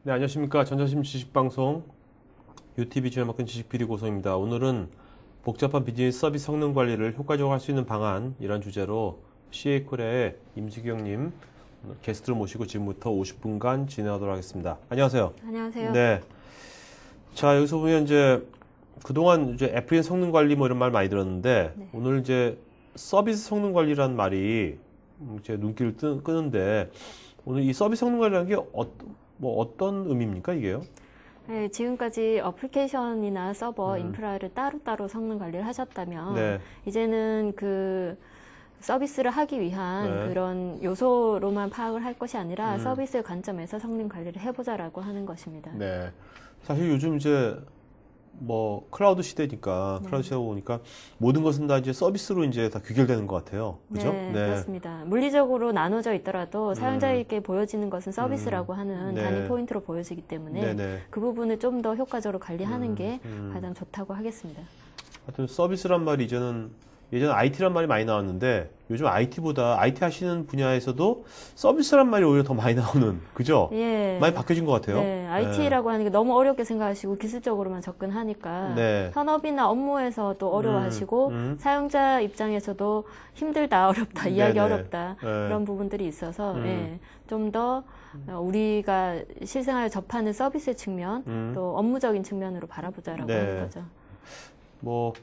네, 안녕하십니까. 전자심 지식방송 UTV 주말맞은 지식비리 고성입니다. 오늘은 복잡한 비즈니스 서비스 성능 관리를 효과적으로 할 수 있는 방안, 이런 주제로 CA코리아의 임수경님 게스트를 모시고 지금부터 50분간 진행하도록 하겠습니다. 안녕하세요. 안녕하세요. 네. 자, 여기서 보면 이제 그동안 이제 애플리케이션 성능 관리 뭐 이런 말 많이 들었는데, 네. 오늘 이제 서비스 성능 관리라는 말이 제 눈길을 끄는데, 오늘 이 서비스 성능 관리라는 게 어떤 의미입니까, 이게요? 네, 지금까지 어플리케이션이나 서버 음. 인프라를 따로따로 성능 관리를 하셨다면 네. 이제는 그 서비스를 하기 위한 네. 그런 요소로만 파악을 할 것이 아니라 음. 서비스의 관점에서 성능 관리를 해보자라고 하는 것입니다. 네. 사실 요즘 이제 뭐 클라우드 시대니까, 네. 클라우드 시대가 오니까 모든 것은 다 이제 서비스로 이제 다 귀결되는 것 같아요. 그죠? 네, 그렇습니다. 물리적으로 나눠져 있더라도 사용자에게 보여지는 것은 서비스라고 하는 네. 단위 포인트로 보여지기 때문에 네네. 그 부분을 좀 더 효과적으로 관리하는 게 음. 가장 좋다고 하겠습니다. 하여튼 서비스란 말이 예전에 IT란 말이 많이 나왔는데, 요즘 IT보다 IT 하시는 분야에서도 서비스란 말이 오히려 더 많이 나오는, 그죠? 예. 많이 바뀌어진 것 같아요. 네, IT라고 하는 게 너무 어렵게 생각하시고 기술적으로만 접근하니까 네. 현업이나 업무에서 또 어려워하시고 사용자 입장에서도 힘들다, 어렵다, 이해하기 네네. 어렵다 네. 그런 부분들이 있어서 예, 좀 더 우리가 실생활에 접하는 서비스의 측면 또 업무적인 측면으로 바라보자라고 네. 하는 거죠. 뭐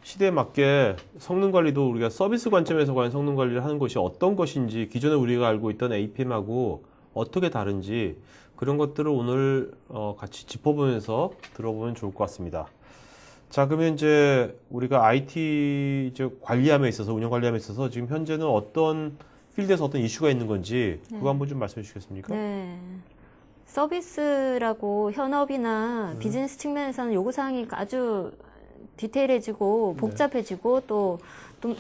시대에 맞게 성능 관리도 우리가 서비스 관점에서 과연 성능 관리를 하는 것이 어떤 것인지, 기존에 우리가 알고 있던 APM하고 어떻게 다른지, 그런 것들을 오늘 같이 짚어보면서 들어보면 좋을 것 같습니다. 자, 그러면 이제 우리가 IT 이제 관리함에 있어서, 운영 관리함에 있어서 지금 현재는 어떤 필드에서 어떤 이슈가 있는 건지 그거 한번 좀 말씀해 주시겠습니까? 네. 서비스라고 현업이나 비즈니스 측면에서는 요구사항이 아주 디테일해지고 복잡해지고 또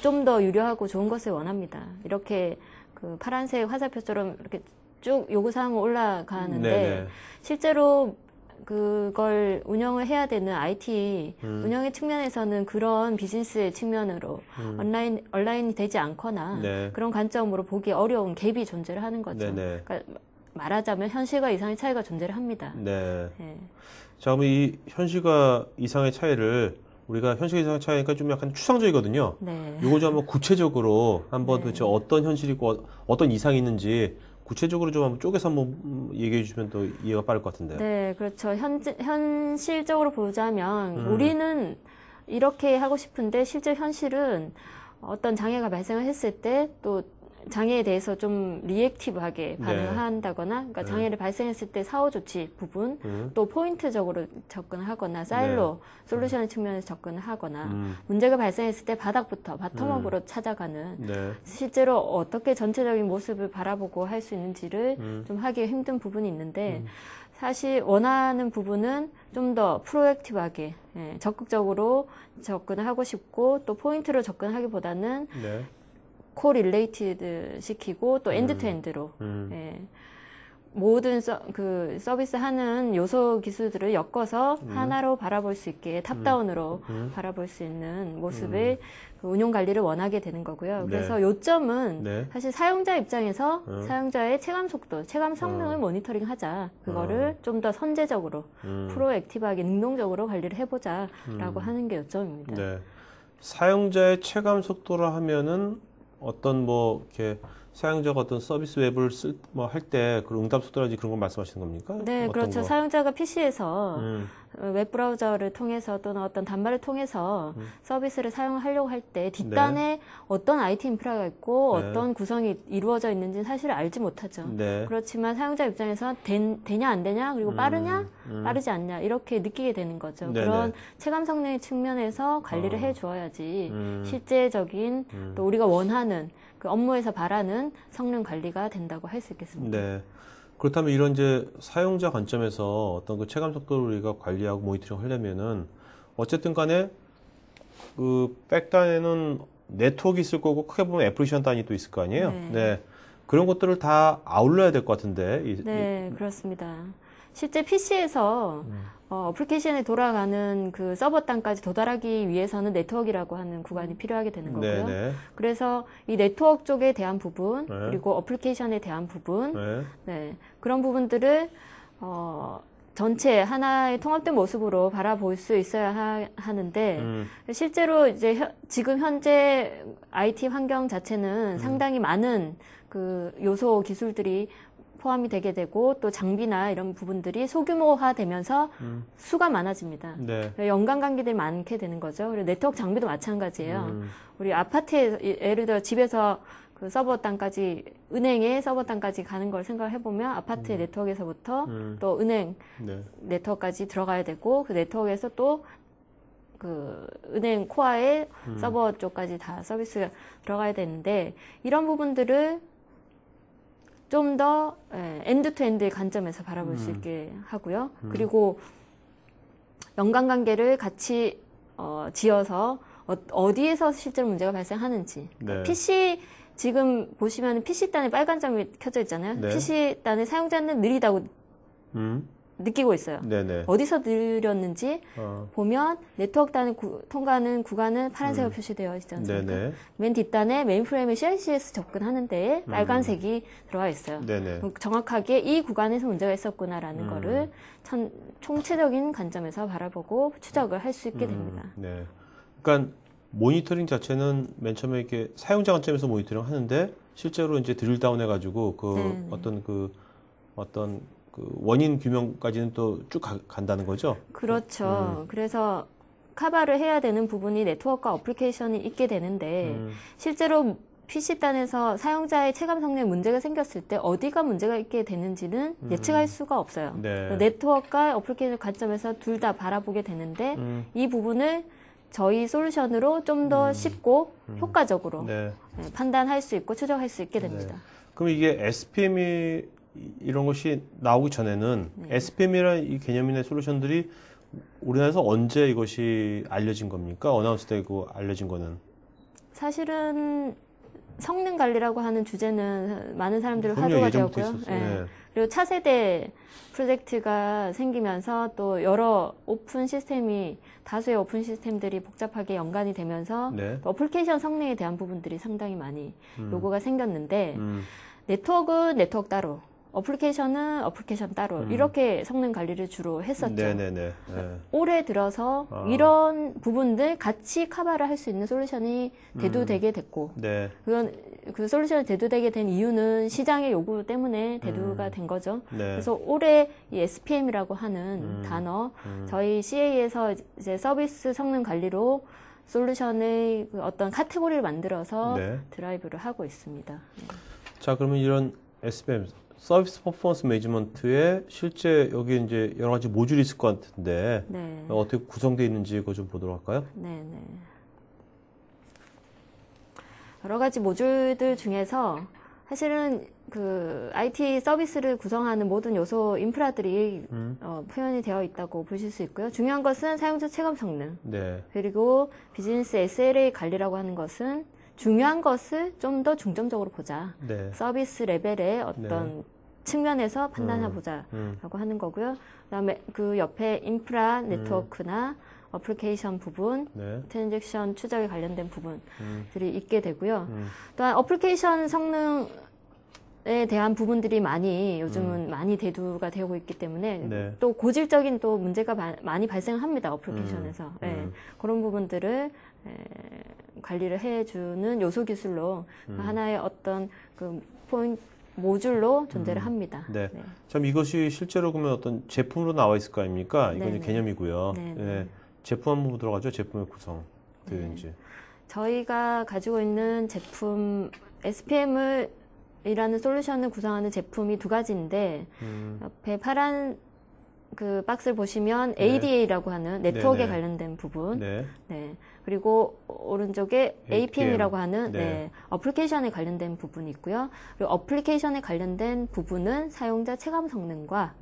좀 더 유려하고 좋은 것을 원합니다. 이렇게 그 파란색 화살표처럼 이렇게 쭉 요구사항은 올라가는데 네네. 실제로 그걸 운영을 해야 되는 IT 운영의 측면에서는 그런 비즈니스의 측면으로 온라인이 되지 않거나 네. 그런 관점으로 보기 어려운 갭이 존재를 하는 거죠. 네네. 그러니까 말하자면 현실과 이상의 차이가 존재를 합니다. 네. 예. 자, 그럼 이 현실과 이상의 차이를, 우리가 현실 이상의 차이니까 좀 약간 추상적이거든요. 네. 요거 좀 한번 구체적으로 한번 네. 도대체 어떤 현실이고 어떤 이상이 있는지 구체적으로 좀 한번 쪼개서 한번 얘기해 주시면 또 이해가 빠를 것 같은데요. 네, 그렇죠. 현실적으로 보자면 우리는 이렇게 하고 싶은데 실제 현실은 어떤 장애가 발생을 했을 때 또 장애에 대해서 좀 리액티브하게 반응한다거나, 그러니까 장애를 발생했을 때 사후 조치 부분, 또 포인트적으로 접근을 하거나, 사일로 솔루션 측면에서 접근을 하거나, 문제가 발생했을 때 바닥부터 바텀업으로 찾아가는, 네. 실제로 어떻게 전체적인 모습을 바라보고 할 수 있는지를 좀 하기 힘든 부분이 있는데, 사실 원하는 부분은 좀 더 프로액티브하게, 적극적으로 접근을 하고 싶고, 또 포인트로 접근하기보다는 네. 코릴레이티드 시키고 또 엔드 투 엔드로 모든 서비스 하는 요소 기술들을 엮어서 하나로 바라볼 수 있게 탑다운으로 바라볼 수 있는 모습의 그 운용 관리를 원하게 되는 거고요. 그래서 요점은 사실 사용자 입장에서 사용자의 체감 속도, 체감 성능을 모니터링 하자. 그거를 좀 더 선제적으로 프로액티브하게 능동적으로 관리를 해보자라고 하는 게 요점입니다. 네. 사용자의 체감 속도라 하면은 어떤 이렇게 사용자가 어떤 서비스 웹을 할 때 그런 응답 속도라든지 그런 걸 말씀하시는 겁니까? 네, 어떤 그렇죠. 거? 사용자가 PC에서 웹브라우저를 통해서 또는 어떤 단말을 통해서 서비스를 사용하려고 할 때 뒷단에 어떤 IT 인프라가 있고 어떤 구성이 이루어져 있는지는 사실 알지 못하죠. 네. 그렇지만 사용자 입장에서 되냐 안 되냐 그리고 빠르냐 빠르지 않냐 이렇게 느끼게 되는 거죠. 네네. 그런 체감 성능의 측면에서 관리를 해 주어야지 실제적인 또 우리가 원하는 그 업무에서 바라는 성능 관리가 된다고 할 수 있겠습니다. 네. 그렇다면 이런 이제 사용자 관점에서 어떤 그 체감 속도를 우리가 관리하고 모니터링 하려면은 어쨌든 간에 그 백단에는 네트워크 있을 거고, 크게 보면 애플리케이션 단위도 있을 거 아니에요? 네. 그런 것들을 다 아울러야 될 것 같은데. 네, 그렇습니다. 실제 PC에서 어플리케이션에 돌아가는 그 서버 단까지 도달하기 위해서는 네트워크라고 하는 구간이 필요하게 되는 거고요. 네네. 그래서 이 네트워크 쪽에 대한 부분, 네. 그리고 어플리케이션에 대한 부분, 네. 네, 그런 부분들을 전체 하나의 통합된 모습으로 바라볼 수 있어야 하는데 실제로 이제 지금 현재 IT 환경 자체는 상당히 많은 그 요소 기술들이 포함이 되게 되고 또 장비나 이런 부분들이 소규모화 되면서 수가 많아집니다. 네. 연관 관계들이 많게 되는 거죠. 그리고 네트워크 장비도 마찬가지예요. 우리 아파트에 예를 들어 집에서 그 서버 땅까지 은행의 서버 땅까지 가는 걸 생각해 보면 아파트의 네트워크에서부터 또 은행 네. 네트워크까지 들어가야 되고 그 네트워크에서 또 그 은행 코어의 서버 쪽까지 다 서비스가 들어가야 되는데 이런 부분들을 좀 더 엔드-투-엔드의 관점에서 바라볼 수 있게 하고요. 그리고 연관 관계를 같이 지어서 어디에서 실제로 문제가 발생하는지. 네. PC 지금 보시면 PC단에 빨간 점이 켜져 있잖아요. 네. PC단의 사용자는 느리다고 느끼고 있어요. 네네. 어디서 느렸는지 보면 네트워크단을 통과하는 구간은 파란색으로 표시되어 있지 않습니까? 네네. 맨 뒷단에 메인프레임에 CICS 접근하는 데에 빨간색이 들어가 있어요. 네네. 정확하게 이 구간에서 문제가 있었구나라는 거를 총체적인 관점에서 바라보고 추적을 할 수 있게 됩니다. 네. 그러니까 모니터링 자체는 맨 처음에 이렇게 사용자 관점에서 모니터링 하는데 실제로 이제 드릴 다운 해가지고 그 네네. 어떤 그 원인 규명까지는 또 쭉 간다는 거죠. 그렇죠. 그래서 커버를 해야 되는 부분이 네트워크와 어플리케이션이 있게 되는데 실제로 PC단에서 사용자의 체감 성능에 문제가 생겼을 때 어디가 문제가 있게 되는지는 예측할 수가 없어요. 네. 네트워크와 어플리케이션 관점에서 둘 다 바라보게 되는데 이 부분을 저희 솔루션으로 좀 더 쉽고 효과적으로 네. 판단할 수 있고 추적할 수 있게 됩니다. 그럼 이게 SPM이 이런 것이 나오기 전에는 SPM이라는 이 개념이나 솔루션들이 우리나라에서 언제 이것이 알려진 겁니까? 어나운스되고 알려진 거는? 사실은 성능 관리라고 하는 주제는 많은 사람들이 그럼요, 화두가 예전부터 되었고요. 있었어요. 네. 그리고 차세대 프로젝트가 생기면서 또 여러 오픈 시스템이 다수의 오픈 시스템들이 복잡하게 연관이 되면서 네. 또 어플리케이션 성능에 대한 부분들이 상당히 많이 요구가 생겼는데 네트워크는 네트워크 따로 어플리케이션은 어플리케이션 따로 이렇게 성능 관리를 주로 했었죠. 네네네. 네. 올해 들어서 이런 부분들 같이 커버를 할 수 있는 솔루션이 대두되게 됐고 네. 그 솔루션이 대두되게 된 이유는 시장의 요구 때문에 대두가 된 거죠. 네. 그래서 올해 이 SPM이라고 하는 단어 저희 CA에서 이제 서비스 성능 관리로 솔루션의 그 어떤 카테고리를 만들어서 네. 드라이브를 하고 있습니다. 자, 그러면 이런 SPM, 서비스 퍼포먼스 매니지먼트에 실제 여기 이제 여러 가지 모듈이 있을 것 같은데 네. 어떻게 구성되어 있는지 그거 좀 보도록 할까요? 네, 네. 여러 가지 모듈들 중에서 사실은 그 IT 서비스를 구성하는 모든 요소 인프라들이 표현이 되어 있다고 보실 수 있고요. 중요한 것은 사용자 체감 성능, 네. 그리고 비즈니스 SLA 관리라고 하는 것은 중요한 것을 좀 더 중점적으로 보자. 네. 서비스 레벨의 어떤 측면에서 판단해 보자라고 하는 거고요. 그다음에 그 옆에 인프라 네트워크나 어플리케이션 부분, 네. 트랜잭션 추적에 관련된 부분들이 있게 되고요. 또한 어플리케이션 성능에 대한 부분들이 많이 요즘은 많이 대두가 되고 있기 때문에 네. 또 고질적인 또 문제가 많이 발생합니다. 어플리케이션에서. 네. 그런 부분들을 관리를 해주는 요소 기술로 하나의 어떤 그 포인트 모듈로 존재를 합니다. 네. 네. 참 이것이 실제로 그러면 어떤 제품으로 나와 있을 거 아닙니까? 이건 네네. 개념이고요. 네네. 네. 제품 한번 보도록 하죠. 제품의 구성. 어떻게 되는지. 저희가 가지고 있는 제품 SPM을 이라는 솔루션을 구성하는 제품이 두 가지인데 옆에 파란 그 박스를 보시면 ADA라고 하는 네트워크에 네네. 관련된 부분, 네. 네. 그리고 오른쪽에 APM이라고 하는 네. 네, 어플리케이션에 관련된 부분이 있고요. 그리고 어플리케이션에 관련된 부분은 사용자 체감 성능과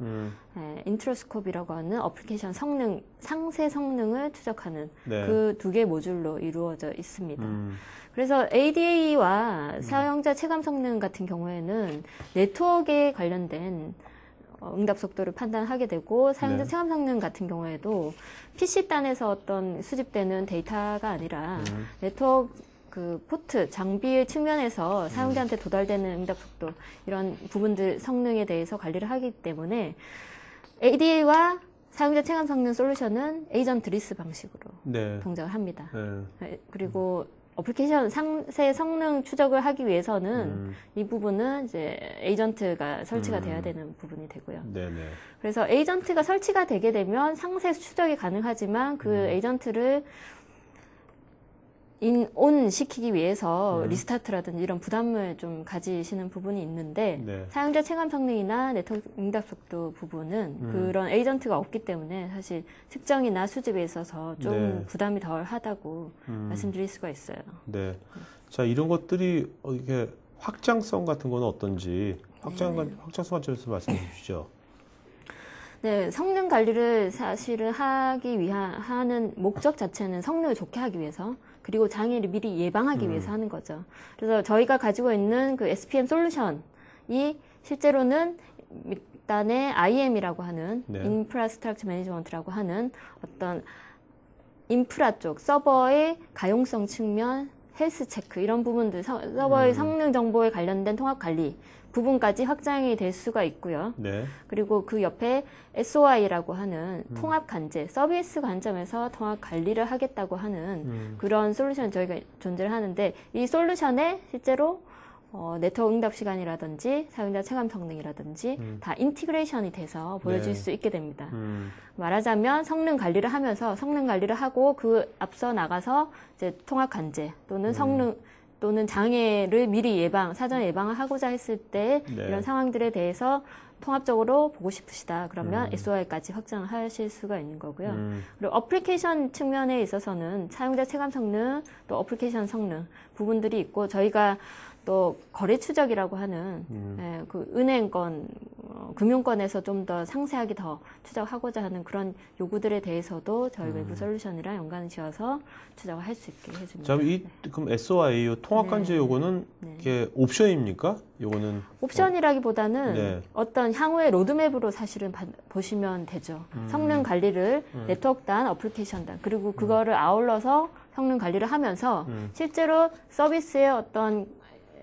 인트로스코프라고 하는 어플리케이션 성능, 상세 성능을 추적하는 네. 그 두 개 모듈로 이루어져 있습니다. 그래서 ADA와 사용자 체감 성능 같은 경우에는 네트워크에 관련된 응답 속도를 판단하게 되고 사용자 네. 체감 성능 같은 경우에도 PC단에서 어떤 수집되는 데이터가 아니라 네트워크 그 포트 장비의 측면에서 사용자한테 도달되는 응답 속도 이런 부분들 성능에 대해서 관리를 하기 때문에 ADA와 사용자 체감 성능 솔루션은 에이전트 리스 방식으로 네. 동작을 합니다. 네. 네, 그리고 어플리케이션 상세 성능 추적을 하기 위해서는 이 부분은 이제 에이전트가 설치가 돼야 되는 부분이 되고요. 네네. 그래서 에이전트가 설치가 되게 되면 상세 추적이 가능하지만 그 에이전트를 온 시키기 위해서 리스타트라든지 이런 부담을 좀 가지시는 부분이 있는데 네. 사용자 체감 성능이나 네트워크 응답 속도 부분은 그런 에이전트가 없기 때문에 사실 측정이나 수집에 있어서 좀 네. 부담이 덜 하다고 말씀드릴 수가 있어요. 네. 자, 이런 것들이 이게 확장성 같은 거는 어떤지 확장성 관점에서 말씀해 주시죠. 네, 성능 관리를 사실은 하기 위한 하는 목적 자체는 성능을 좋게 하기 위해서 그리고 장애를 미리 예방하기 위해서 하는 거죠. 그래서 저희가 가지고 있는 그 SPM 솔루션이 실제로는 밑단에 IM이라고 하는 네. 인프라스트럭처 매니지먼트라고 하는 어떤 인프라 쪽 서버의 가용성 측면, 헬스 체크 이런 부분들 서버의 성능 정보에 관련된 통합 관리 부분까지 확장이 될 수가 있고요. 네. 그리고 그 옆에 SOI라고 하는 통합 관제, 서비스 관점에서 통합 관리를 하겠다고 하는 그런 솔루션 저희가 존재를 하는데 이 솔루션에 실제로 네트워크 응답 시간이라든지 사용자 체감 성능이라든지 다 인티그레이션이 돼서 보여질 네. 수 있게 됩니다. 말하자면 성능 관리를 하면서 성능 관리를 하고 그 앞서 나가서 이제 통합 관제 또는 성능 또는 장애를 미리 사전 예방을 하고자 했을 때 네. 이런 상황들에 대해서 통합적으로 보고 싶으시다. 그러면 SOI까지 확장하실 수가 있는 거고요. 그리고 어플리케이션 측면에 있어서는 사용자 체감 성능, 또 어플리케이션 성능 부분들이 있고 저희가 또 거래 추적이라고 하는 그 은행권, 금융권에서 좀 더 상세하게 더 추적하고자 하는 그런 요구들에 대해서도 저희 외부 솔루션이랑 연관을 지어서 추적을 할 수 있게 해줍니다. 자, 그럼 SOI 통합 관제 요거는 이게 옵션입니까? 요거는 옵션이라기보다는 네. 어떤 향후의 로드맵으로 사실은 보시면 되죠. 성능 관리를 네트워크 단, 어플리케이션 단, 그리고 그거를 아울러서 성능 관리를 하면서 실제로 서비스의 어떤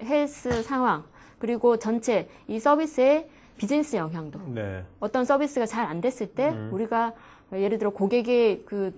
헬스 상황, 그리고 전체 이 서비스의 비즈니스 영향도. 네. 어떤 서비스가 잘 안 됐을 때 우리가 예를 들어 고객의 그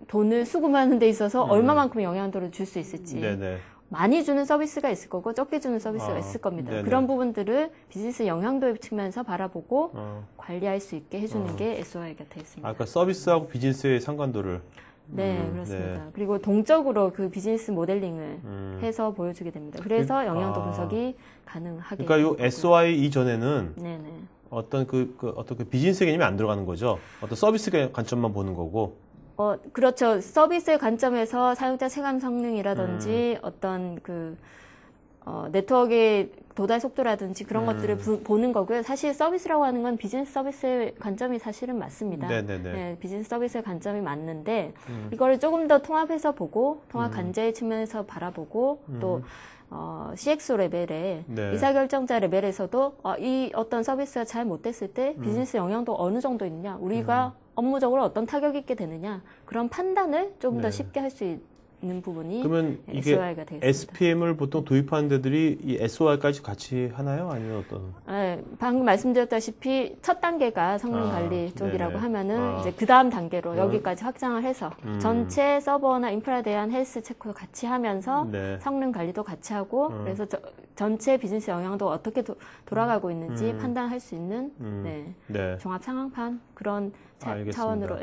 돈을 수금하는 데 있어서 얼마만큼 영향도를 줄 수 있을지. 네네. 많이 주는 서비스가 있을 거고 적게 주는 서비스가 있을 겁니다. 네네. 그런 부분들을 비즈니스 영향도의 측면에서 바라보고 관리할 수 있게 해주는 게 SOI가 되어 있습니다. 아까 서비스하고 비즈니스의 상관도를 네, 그렇습니다. 네. 그리고 동적으로 그 비즈니스 모델링을 해서 보여주게 됩니다. 그래서 영향도 분석이 가능하게. 그러니까 요 되는 SOI 이전에는 거고요. 네네. 어떤 어떤 그 비즈니스 개념이 안 들어가는 거죠. 어떤 서비스 관점만 보는 거고. 그렇죠. 서비스의 관점에서 사용자 체감 성능이라든지 어떤 그 네트워크의 도달 속도라든지 그런 것들을 보는 거고요. 사실 서비스라고 하는 건 비즈니스 서비스의 관점이 사실은 맞습니다. 네네네. 네, 비즈니스 서비스의 관점이 맞는데 이거를 조금 더 통합해서 보고 통합 관제 측면에서 바라보고 또 CXO 레벨에 네. 의사결정자 레벨에서도 이 어떤 서비스가 잘 못됐을 때 비즈니스 영향도 어느 정도 있느냐, 우리가 업무적으로 어떤 타격이 있게 되느냐 그런 판단을 조금 더 네. 쉽게 할 수 있는 부분이 그러면 이게 SOI가 되겠습니다. SPM을 보통 도입하는 데들이 이 SOI까지 같이 하나요? 아니면 어떤? 네, 방금 말씀드렸다시피 첫 단계가 성능 관리 쪽이라고 네네. 하면은 이제 그 다음 단계로 여기까지 확장을 해서 전체 서버나 인프라에 대한 헬스 체크도 같이 하면서 네. 성능 관리도 같이 하고 그래서 전체 비즈니스 영향도 어떻게 돌아가고 있는지 판단할 수 있는 네, 네. 종합 상황판 그런 알겠습니다. 차원으로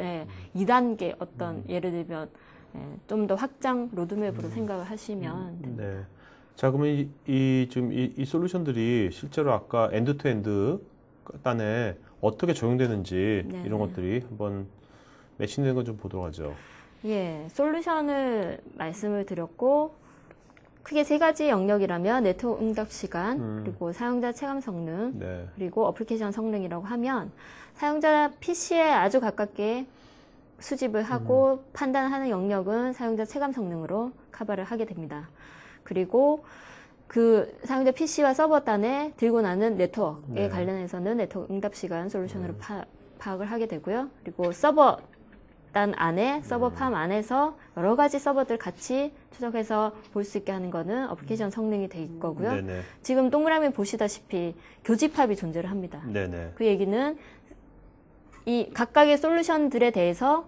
2단계 어떤 예를 들면 좀 더 확장 로드맵으로 생각을 하시면 됩니다. 네. 자, 그러면 지금 이 솔루션들이 실제로 아까 엔드 투 엔드 단에 어떻게 적용되는지 네. 이런 것들이 한번 매칭되는 건 좀 보도록 하죠. 예, 솔루션을 말씀을 드렸고 크게 세 가지 영역이라면 네트워크 응답 시간, 그리고 사용자 체감 성능, 네. 그리고 어플리케이션 성능이라고 하면 사용자 PC에 아주 가깝게 수집을 하고 판단하는 영역은 사용자 체감 성능으로 커버를 하게 됩니다. 그리고 그 사용자 PC와 서버 단에 들고 나는 네트워크에 네. 관련해서는 네트워크 응답 시간 솔루션으로 파악을 하게 되고요. 그리고 서버 단 안에 서버 팜 안에서 여러 가지 서버들 같이 추적해서 볼 수 있게 하는 거는 어플리케이션 성능이 돼 있거고요. 네네. 지금 동그라미 보시다시피 교집합이 존재를 합니다. 네네. 그 얘기는 이 각각의 솔루션들에 대해서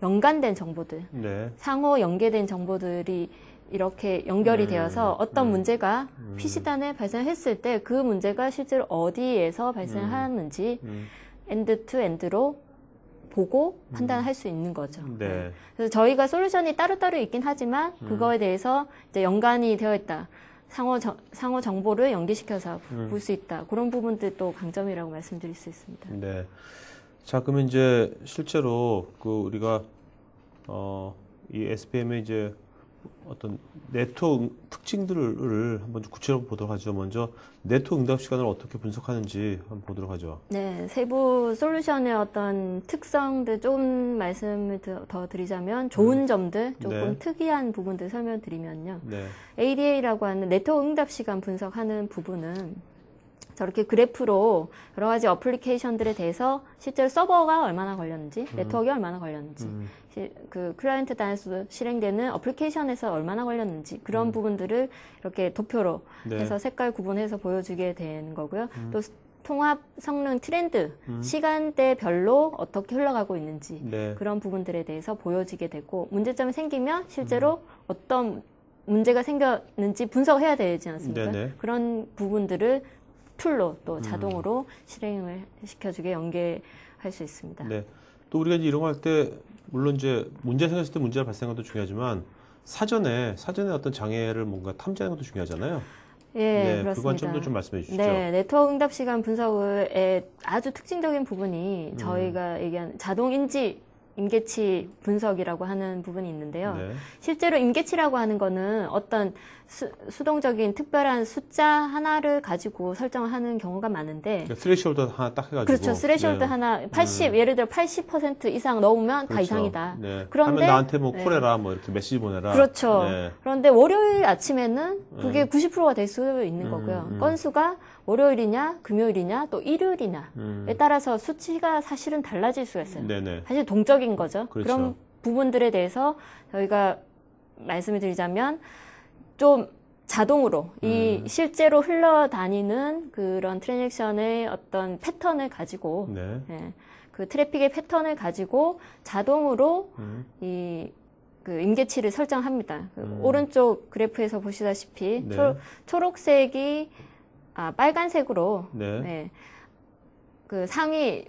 연관된 정보들, 네. 상호 연계된 정보들이 이렇게 연결이 되어서 어떤 문제가 PC단에 발생했을 때 그 문제가 실제로 어디에서 발생하는지 엔드 투 엔드로 보고 판단할 수 있는 거죠. 네. 그래서 저희가 솔루션이 따로따로 있긴 하지만 그거에 대해서 이제 연관이 되어 있다. 상호 정보를 연계시켜서 볼 수 있다. 그런 부분들도 강점이라고 말씀드릴 수 있습니다. 네. 자, 그러면 이제 실제로 그 우리가 이 SPM의 이제 어떤 네트워크 특징들을 한번 구체적으로 보도록 하죠. 먼저 네트워크 응답 시간을 어떻게 분석하는지 한번 보도록 하죠. 네, 세부 솔루션의 어떤 특성들 조금 말씀을 더 드리자면 좋은 점들, 조금 네. 특이한 부분들 설명드리면요. 네. ADA라고 하는 네트워크 응답 시간 분석하는 부분은 저렇게 그래프로 여러 가지 어플리케이션들에 대해서 실제로 서버가 얼마나 걸렸는지, 네트워크가 얼마나 걸렸는지, 그 클라이언트 단에서 실행되는 어플리케이션에서 얼마나 걸렸는지 그런 부분들을 이렇게 도표로 네. 해서 색깔 구분해서 보여주게 되는 거고요. 또 통합 성능 트렌드, 시간대별로 어떻게 흘러가고 있는지 네. 그런 부분들에 대해서 보여지게 되고 문제점이 생기면 실제로 어떤 문제가 생겼는지 분석해야 되지 않습니까? 네네. 그런 부분들을 툴로 또 자동으로 실행을 시켜주게 연계할 수 있습니다. 네. 또 우리가 이제 이런 거 할 때 물론 이제 문제 생겼을 때 문제가 발생한 것도 중요하지만 사전에 어떤 장애를 뭔가 탐지하는 것도 중요하잖아요. 예, 네, 그렇습니다. 그 관점도 좀 말씀해 주시죠. 네, 네트워크 응답 시간 분석의 아주 특징적인 부분이 저희가 얘기한 자동 임계치 분석이라고 하는 부분이 있는데요. 네. 실제로 임계치라고 하는 거는 어떤 수동적인 특별한 숫자 하나를 가지고 설정을 하는 경우가 많은데 그러니까 스레시홀드 하나 딱 해가지고. 그렇죠. 스레시홀드 네. 하나 80 예를 들어 80% 이상 넘으면 다 그렇죠. 이상이다. 네. 그런데 하면 나한테 뭐 네. 콜해라, 뭐 이렇게 메시지 보내라. 그렇죠. 네. 그런데 월요일 아침에는 그게 90%가 될 수 있는 거고요. 건수가 월요일이냐, 금요일이냐, 또 일요일이냐에 따라서 수치가 사실은 달라질 수가 있어요. 네네. 사실 동적인 거죠. 그렇죠. 그런 부분들에 대해서 저희가 말씀을 드리자면 좀 자동으로 이 실제로 흘러다니는 그런 트랜잭션의 어떤 패턴을 가지고 네. 예, 그 트래픽의 패턴을 가지고 자동으로 이 그 임계치를 설정합니다. 그 오른쪽 그래프에서 보시다시피 네. 초록색이 빨간색으로 네. 예, 그 상위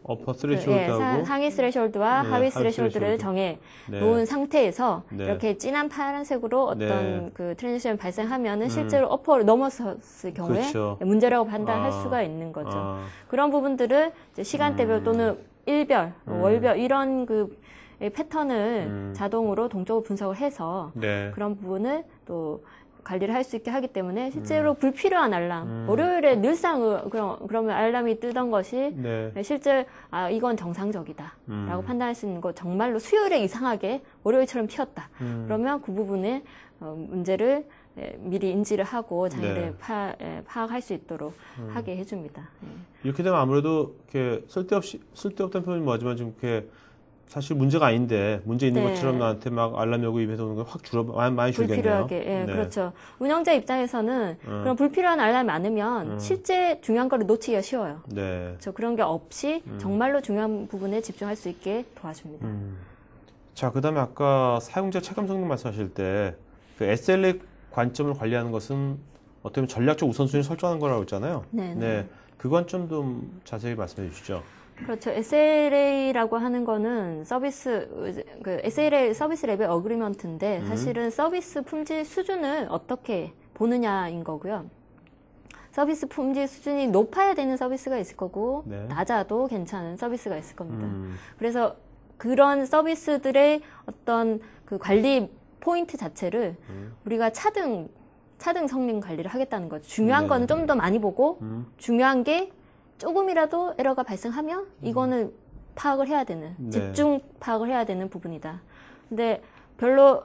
어퍼 스레시홀드하고. 상위 스레시홀드와 네, 하위 하위 스레시홀드를 스레시홀드. 정해 네. 놓은 상태에서 네. 이렇게 진한 파란색으로 어떤 네. 그 트랜지션이 발생하면은 실제로 어퍼를 넘어섰을 경우에 그렇죠. 문제라고 판단할 아. 수가 있는 거죠. 아. 그런 부분들을 이제 시간대별 또는 일별, 월별 이런 그 패턴을 자동으로 동적으로 분석을 해서 네. 그런 부분을 또 관리를 할 수 있게 하기 때문에 실제로 불필요한 알람, 월요일에 늘상 그러면 알람이 뜨던 것이 네. 실제 이건 정상적이다 라고 판단할 수 있는 거 정말로 수요일에 이상하게 월요일처럼 튀었다. 그러면 그 부분에 문제를 미리 인지를 하고 장애를 네. 파악할 수 있도록 하게 해줍니다. 예. 이렇게 되면 아무래도 이렇게 쓸데없다는 표현이 뭐하지만 좀 이렇게 사실 문제가 아닌데 문제 있는 네. 것처럼 나한테 막 알람이 오고 입에서 오는 걸 확 많이 줄겠네요. 불필요하게, 예, 네. 그렇죠. 운영자 입장에서는 그런 불필요한 알람이 많으면 실제 중요한 거를 놓치기가 쉬워요. 네. 그렇죠. 그런 게 없이 정말로 중요한 부분에 집중할 수 있게 도와줍니다. 자, 그다음에 아까 사용자 체감 성능 말씀하실 때 그 SLA 관점을 관리하는 것은 어떻게 보면 전략적 우선순위를 설정하는 거라고 했잖아요. 네. 그 관점 좀 자세히 말씀해 주시죠. 그렇죠. SLA라고 하는 거는 SLA 서비스 레벨 어그리먼트인데 사실은 서비스 품질 수준을 어떻게 보느냐인 거고요. 서비스 품질 수준이 높아야 되는 서비스가 있을 거고 네. 낮아도 괜찮은 서비스가 있을 겁니다. 그래서 그런 서비스들의 어떤 그 관리 포인트 자체를 우리가 차등 성능 관리를 하겠다는 거죠. 중요한 네. 거는 좀 더 많이 보고 중요한 게 조금이라도 에러가 발생하면 이거는 파악을 해야 되는, 네. 집중 파악을 해야 되는 부분이다. 근데 별로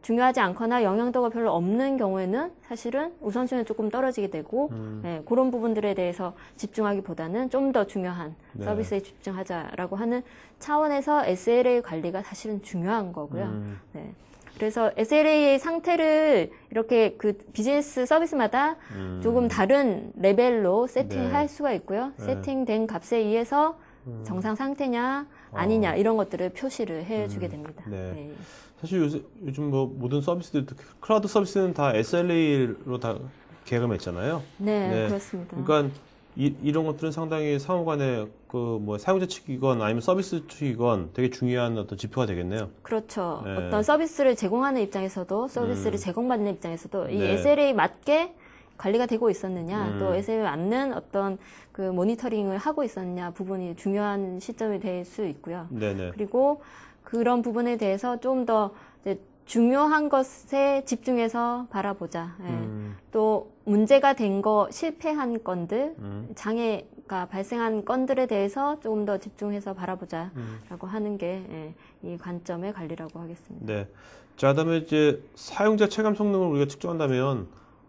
중요하지 않거나 영향도가 별로 없는 경우에는 사실은 우선순위는 조금 떨어지게 되고 네, 그런 부분들에 대해서 집중하기보다는 좀 더 중요한 네. 서비스에 집중하자라고 하는 차원에서 SLA 관리가 사실은 중요한 거고요. 네. 그래서 SLA의 상태를 이렇게 그 비즈니스 서비스마다 조금 다른 레벨로 세팅할 네. 수가 있고요. 네. 세팅된 값에 의해서 정상 상태냐 아니냐 이런 것들을 표시를 해주게 됩니다. 네. 네. 사실 요즘 뭐 모든 서비스들, 클라우드 서비스는 다 SLA로 다 계약했잖아요. 네, 네. 그렇습니다. 그러니까 이런 것들은 상당히 상호 간에 그 뭐 사용자 측이건 아니면 서비스 측이건 되게 중요한 어떤 지표가 되겠네요. 그렇죠. 네. 어떤 서비스를 제공하는 입장에서도 서비스를 제공받는 입장에서도 이 네. SLA 맞게 관리가 되고 있었느냐, 또 음. SLA 맞는 어떤 그 모니터링을 하고 있었느냐 부분이 중요한 시점이 될 수 있고요. 네네. 그리고 그런 부분에 대해서 좀 더 중요한 것에 집중해서 바라보자. 예. 또 문제가 된 거, 실패한 건들, 장애가 발생한 건들에 대해서 조금 더 집중해서 바라보자라고 하는 게 이 관점의 관리라고 하겠습니다. 네. 자, 그다음에 이제 사용자 체감 성능을 우리가 측정한다면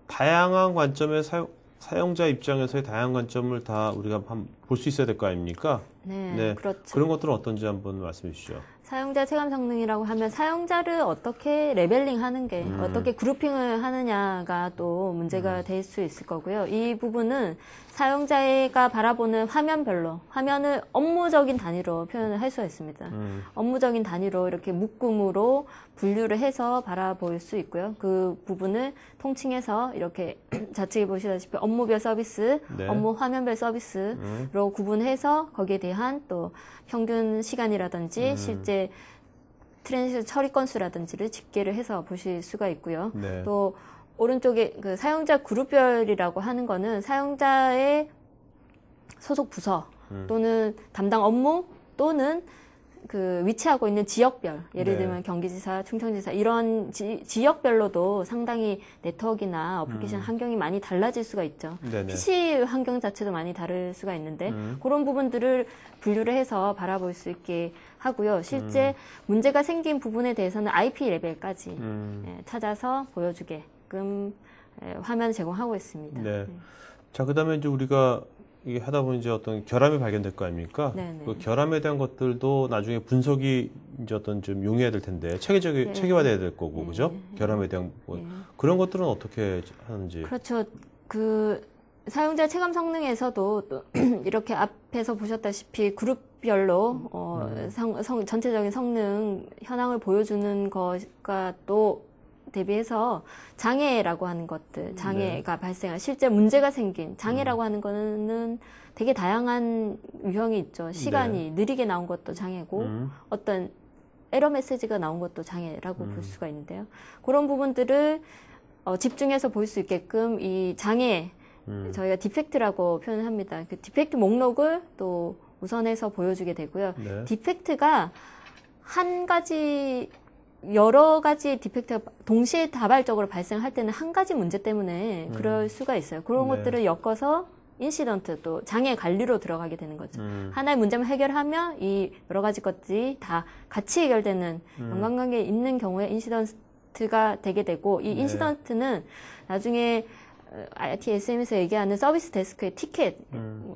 다양한 관점의 사용자 입장에서의 다양한 관점을 다 우리가 볼 수 있어야 될 거 아닙니까? 네, 그렇죠. 그런 것들은 어떤지 한번 말씀해 주시죠. 사용자 체감 성능이라고 하면 사용자를 어떻게 레벨링 하는 게, 어떻게 그룹핑을 하느냐가 또 문제가 될 수 있을 거고요. 이 부분은 사용자가 바라보는 화면별로, 화면을 업무적인 단위로 표현을 할 수가 있습니다. 업무적인 단위로 이렇게 묶음으로 분류를 해서 바라볼 수 있고요. 그 부분을 통칭해서 이렇게 좌측에 보시다시피 업무별 서비스, 네. 업무 화면별 서비스로 구분해서 거기에 대한 또 평균 시간이라든지 실제 트랜지션 처리 건수라든지를 집계를 해서 보실 수가 있고요. 네. 또 오른쪽에 그 사용자 그룹별이라고 하는 거는 사용자의 소속 부서 또는 담당 업무 또는 그 위치하고 있는 지역별, 예를 네. 들면 경기지사, 충청지사 이런 지역별로도 상당히 네트워크나 어플리케이션 환경이 많이 달라질 수가 있죠. 네네. PC 환경 자체도 많이 다를 수가 있는데 그런 부분들을 분류를 해서 바라볼 수 있게 하고요. 실제 문제가 생긴 부분에 대해서는 IP 레벨까지 찾아서 보여주게끔 화면을 제공하고 있습니다. 네. 자, 그다음에 이제 우리가 이게 하다 보면 이제 어떤 결함이 발견될 거 아닙니까? 네네. 그 결함에 대한 것들도 나중에 분석이 이제 어떤 좀 용해야 될 텐데 체계화돼야 될 거고, 그죠? 결함에 대한 그런 것들은 어떻게 하는지. 그렇죠. 그 사용자 체감 성능에서도 또 이렇게 앞에서 보셨다시피 그룹별로 전체적인 성능 현황을 보여주는 것과 또 대비해서 장애라고 하는 것들, 장애가 발생한 실제 문제가 생긴 장애라고 하는 거는 되게 다양한 유형이 있죠. 시간이 느리게 나온 것도 장애고 어떤 에러 메시지가 나온 것도 장애라고 볼 수가 있는데요. 그런 부분들을 집중해서 볼 수 있게끔 이 장애 저희가 디펙트라고 표현을 합니다. 그 디펙트 목록을 또 우선해서 보여주게 되고요. 네. 디펙트가 한 가지 여러 가지 디펙트가 동시에 다발적으로 발생할 때는 한 가지 문제 때문에 그럴 수가 있어요. 그런 네. 것들을 엮어서 인시던트 또 장애 관리로 들어가게 되는 거죠. 하나의 문제만 해결하면 이 여러 가지 것들이 다 같이 해결되는 연관관계에 있는 경우에 인시던트가 되게 되고 이 인시던트는 나중에 IT SM에서 얘기하는 서비스 데스크의 티켓,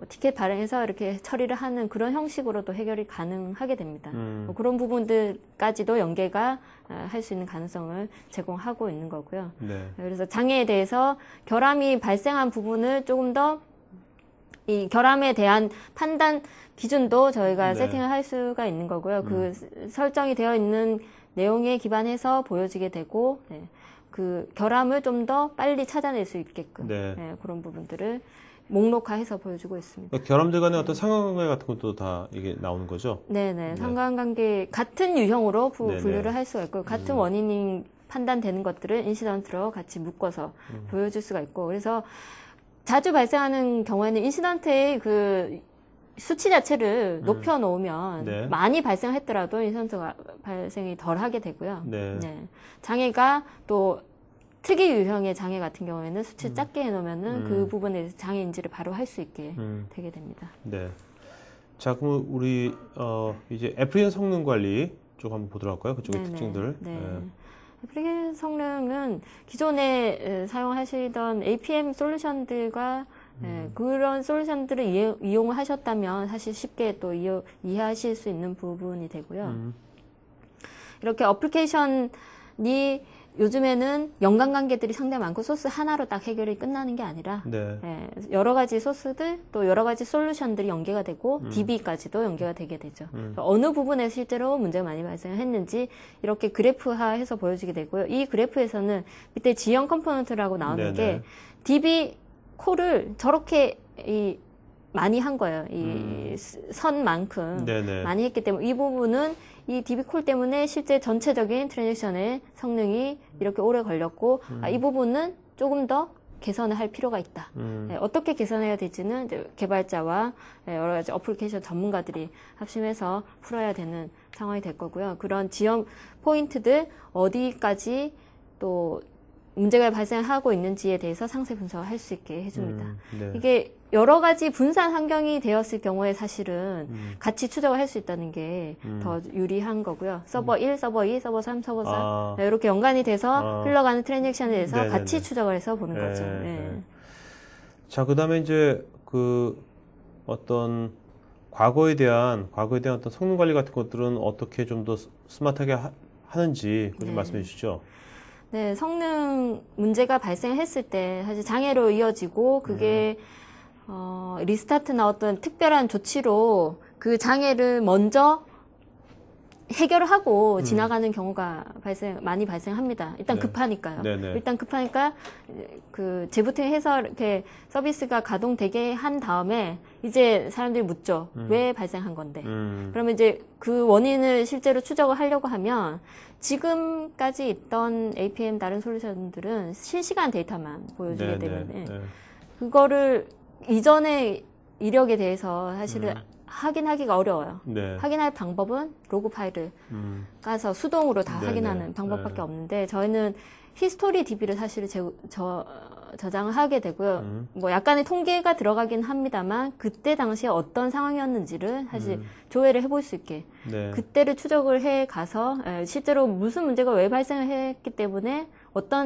티켓 발행해서 이렇게 처리를 하는 그런 형식으로도 해결이 가능하게 됩니다. 그런 부분들까지도 연계가 할 수 있는 가능성을 제공하고 있는 거고요. 네. 그래서 장애에 대해서 결함이 발생한 부분을 조금 더 이 결함에 대한 판단 기준도 저희가 네. 세팅을 할 수가 있는 거고요. 그 설정이 되어 있는 내용에 기반해서 보여지게 되고, 네. 그 결함을 좀 더 빨리 찾아낼 수 있게끔 네. 네, 그런 부분들을 목록화해서 보여주고 있습니다. 그러니까 결함들 간의 어떤 상관관계 같은 것도 다 이게 나오는 거죠? 네네. 상관관계 같은 유형으로 네네. 분류를 할 수가 있고 같은 원인이 판단되는 것들을 인시던트로 같이 묶어서 보여줄 수가 있고 그래서 자주 발생하는 경우에는 인시던트의 그 수치 자체를 높여놓으면 네. 많이 발생했더라도 인시던트가 발생이 덜 하게 되고요. 네. 장애가 또 특이 유형의 장애 같은 경우에는 수치 작게 해놓으면은 그 부분에 대해서 장애 인지를 바로 할 수 있게 되게 됩니다. 네. 자, 그럼 우리 이제 애플리케이션 성능 관리 쪽 한번 보도록 할까요? 그쪽의 네네. 특징들. 네. 애플리케이션 성능은 기존에 사용하시던 APM 솔루션들과 그런 솔루션들을 이용을 하셨다면 사실 쉽게 또 이해하실 수 있는 부분이 되고요. 이렇게 어플리케이션이 요즘에는 연관관계들이 상당히 많고 소스 하나로 딱 해결이 끝나는 게 아니라 네. 예, 여러 가지 소스들 또 여러 가지 솔루션들이 연계가 되고 DB까지도 연계가 되게 되죠. 어느 부분에 실제로 문제가 많이 발생했는지 이렇게 그래프화해서 보여주게 되고요. 이 그래프에서는 밑에 지형 컴포넌트라고 나오는 네네. 게 DB 콜을 저렇게 많이 한 거예요. 이 선만큼 네네. 많이 했기 때문에 이 부분은 이 DB 콜 때문에 실제 전체적인 트랜잭션의 성능이 이렇게 오래 걸렸고 이 부분은 조금 더 개선을 할 필요가 있다. 어떻게 개선해야 될지는 이제 개발자와 여러 가지 어플리케이션 전문가들이 합심해서 풀어야 되는 상황이 될 거고요. 그런 지연 포인트들 어디까지 또 문제가 발생하고 있는지에 대해서 상세 분석을 할 수 있게 해줍니다. 네. 이게 여러 가지 분산 환경이 되었을 경우에 사실은 같이 추적을 할 수 있다는 게 더 유리한 거고요. 서버 1, 서버 2, 서버 3, 서버 4 이렇게 연관이 돼서 흘러가는 트랜잭션에 대해서 네네네. 같이 추적을 해서 보는 거죠. 네. 네. 자, 그다음에 이제 그 어떤 과거에 대한 어떤 성능 관리 같은 것들은 어떻게 좀 더 스마트하게 하는지 좀 네. 말씀해 주시죠. 네, 성능 문제가 발생했을 때 사실 장애로 이어지고 그게 리스타트나 어떤 특별한 조치로 그 장애를 먼저 해결을 하고 지나가는 경우가 많이 발생합니다. 일단 네. 급하니까요. 네네. 일단 급하니까 그 재부팅해서 이렇게 서비스가 가동되게 한 다음에 이제 사람들이 묻죠. 왜 발생한 건데? 그러면 이제 그 원인을 실제로 추적을 하려고 하면 지금까지 있던 APM 다른 솔루션들은 실시간 데이터만 보여주기 때문에 그거를 이전의 이력에 대해서 사실은 확인하기가 어려워요. 네. 확인할 방법은 로그 파일을 까서 수동으로 다 네네. 확인하는 방법밖에 네. 없는데 저희는 히스토리 DB를 사실 저장을 하게 되고요. 뭐 약간의 통계가 들어가긴 합니다만 그때 당시에 어떤 상황이었는지를 사실 조회를 해볼 수 있게 네. 그때를 추적을 해 가서 실제로 무슨 문제가 왜 발생했기 때문에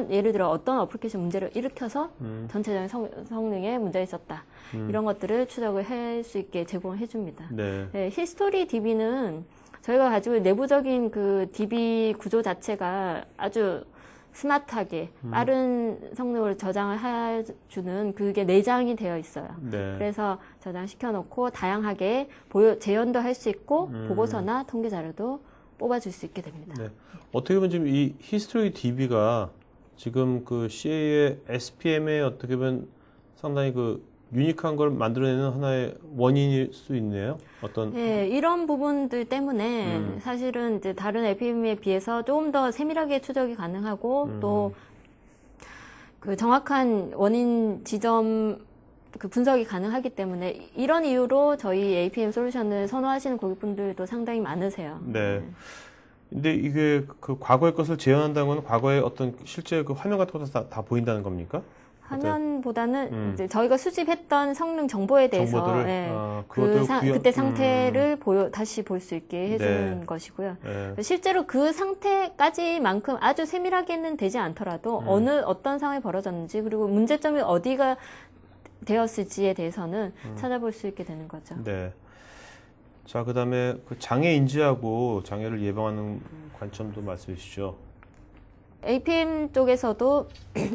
예를 들어 어떤 어플리케이션 문제를 일으켜서 전체적인 성능에 문제가 있었다. 이런 것들을 추적을 할 수 있게 제공을 해줍니다. 네. 네, 히스토리 DB는 저희가 가지고 있는 내부적인 그 DB 구조 자체가 아주 스마트하게 빠른 성능을 저장을 해주는 그게 내장이 되어 있어요. 네. 그래서 저장시켜 놓고 다양하게 재현도 할 수 있고 보고서나 통계 자료도 뽑아줄 수 있게 됩니다. 네. 어떻게 보면 지금 이 히스토리 DB가 지금 그 CA의 SPM에 어떻게 보면 상당히 그 유니크한 걸 만들어내는 하나의 원인일 수 있네요. 어떤 네, 이런 부분들 때문에 사실은 이제 다른 APM에 비해서 조금 더 세밀하게 추적이 가능하고 또 그 정확한 원인 지점 그 분석이 가능하기 때문에 이런 이유로 저희 APM 솔루션을 선호하시는 고객분들도 상당히 많으세요. 네. 근데 이게 그 과거의 것을 재현한다는 건 과거의 어떤 실제 그 화면 같은 것도 다 보인다는 겁니까? 화면보다는 이제 저희가 수집했던 성능 정보에 대해서 정보들을 그때 상태를 다시 볼 수 있게 해주는 네. 것이고요. 네. 실제로 그 상태까지만큼 아주 세밀하게는 되지 않더라도 어떤 상황이 벌어졌는지 그리고 문제점이 어디가 되었을지에 대해서는 찾아볼 수 있게 되는 거죠. 네. 자, 그다음에 그 장애 인지하고 장애를 예방하는 관점도 말씀해 주시죠. APM 쪽에서도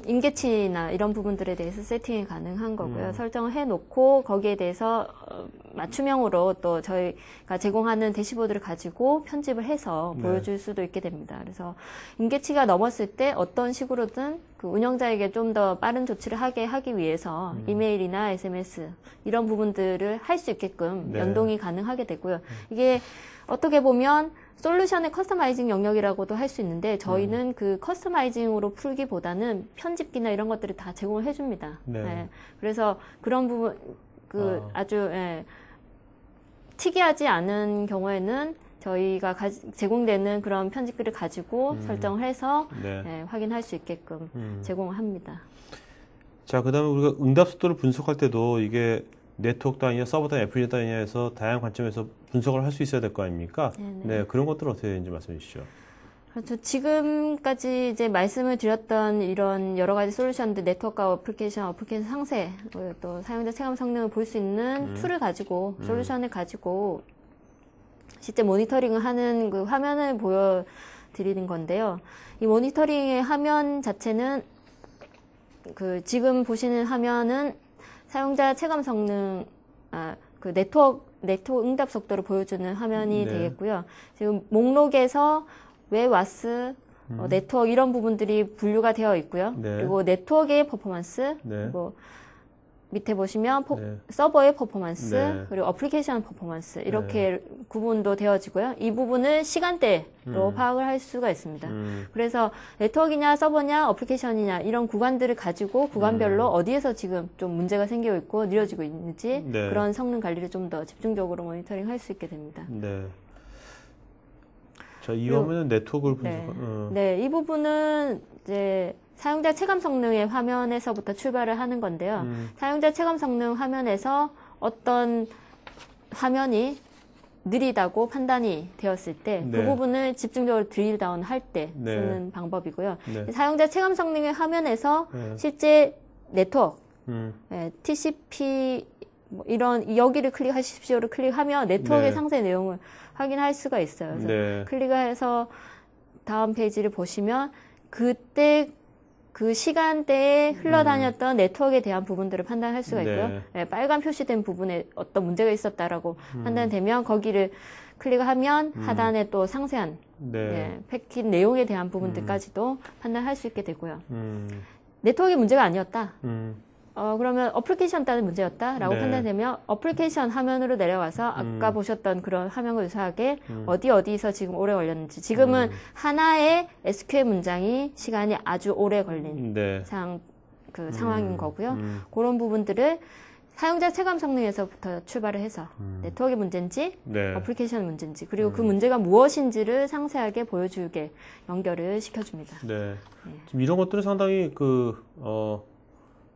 임계치나 이런 부분들에 대해서 세팅이 가능한 거고요. 설정을 해놓고 거기에 대해서 맞춤형으로 또 저희가 제공하는 대시보드를 가지고 편집을 해서 네. 보여줄 수도 있게 됩니다. 그래서 임계치가 넘었을 때 어떤 식으로든 그 운영자에게 좀 더 빠른 조치를 하기 위해서 이메일이나 SMS 이런 부분들을 할 수 있게끔 네. 연동이 가능하게 되고요. 이게 어떻게 보면 솔루션의 커스터마이징 영역이라고도 할 수 있는데 저희는 그 커스터마이징으로 풀기보다는 편집기나 이런 것들을 다 제공을 해줍니다. 네. 네. 그래서 그런 부분 아주 특이하지 않은 경우에는 저희가 제공되는 그런 편집기를 가지고 설정을 해서 네. 확인할 수 있게끔 제공을 합니다. 자, 그다음에 우리가 응답 속도를 분석할 때도 이게 네트워크 단위냐 서버 단위, 애플리케이션 단위냐 해서 다양한 관점에서 분석을 할 수 있어야 될 거 아닙니까? 네네. 네, 그런 것들은 어떻게 되는지 말씀해 주시죠. 그렇죠. 지금까지 이제 말씀을 드렸던 이런 여러 가지 솔루션들, 네트워크와 어플리케이션 상세, 또 사용자 체감 성능을 볼 수 있는 툴을 가지고, 솔루션을 가지고, 실제 모니터링을 하는 그 화면을 드리는 건데요. 이 모니터링의 화면 자체는 지금 보시는 화면은 사용자 체감 성능, 그 네트워크 응답 속도를 보여주는 화면이 네. 되겠고요. 지금 목록에서 웹, 와스, 네트워크 이런 부분들이 분류가 되어 있고요. 네. 그리고 네트워크의 퍼포먼스, 네. 그리고 밑에 보시면 네. 서버의 퍼포먼스, 네. 그리고 어플리케이션 퍼포먼스 이렇게 구분도 되어지고요. 이 부분을 시간대로 파악을 할 수가 있습니다. 그래서 네트워크냐 서버냐 어플리케이션이냐 이런 구간들을 가지고 구간별로 어디에서 지금 좀 문제가 생기고 있고 느려지고 있는지 네. 그런 성능 관리를 좀 더 집중적으로 모니터링 할 수 있게 됩니다. 네. 자, 이 화면은 네트워크를 분석. 네, 이 부분은 이제 사용자 체감 성능의 화면에서부터 출발을 하는 건데요. 사용자 체감 성능 화면에서 어떤 화면이 느리다고 판단이 되었을 때 그 네. 부분을 집중적으로 드릴 다운 할 때 네. 쓰는 방법이고요. 네. 사용자 체감 성능의 화면에서 네. 실제 네트워크, 네. TCP 뭐 이런 여기를 클릭하십시오를 클릭하면 네트워크의 네. 상세 내용을 확인할 수가 있어요. 그래서 네. 클릭해서 다음 페이지를 보시면 그때 그 시간대에 흘러다녔던 네트워크에 대한 부분들을 판단할 수가 있고요. 네. 네, 빨간 표시된 부분에 어떤 문제가 있었다라고 판단되면 거기를 클릭하면 하단에 또 상세한 네. 패킷 내용에 대한 부분들까지도 판단할 수 있게 되고요. 음. 네트워크의 문제가 아니었다. 음. 그러면 어플리케이션 따른 문제였다라고 네. 판단되면 어플리케이션 화면으로 내려와서 아까 보셨던 그런 화면과 유사하게 어디서 지금 오래 걸렸는지 지금은 하나의 SQL 문장이 시간이 아주 오래 걸린 네. 상황인 거고요. 그런 부분들을 사용자 체감 성능에서부터 출발을 해서 네트워크 문제인지 네. 어플리케이션 문제인지 그리고 그 문제가 무엇인지를 상세하게 보여주게 연결을 시켜줍니다. 네. 지금 이런 것들은 상당히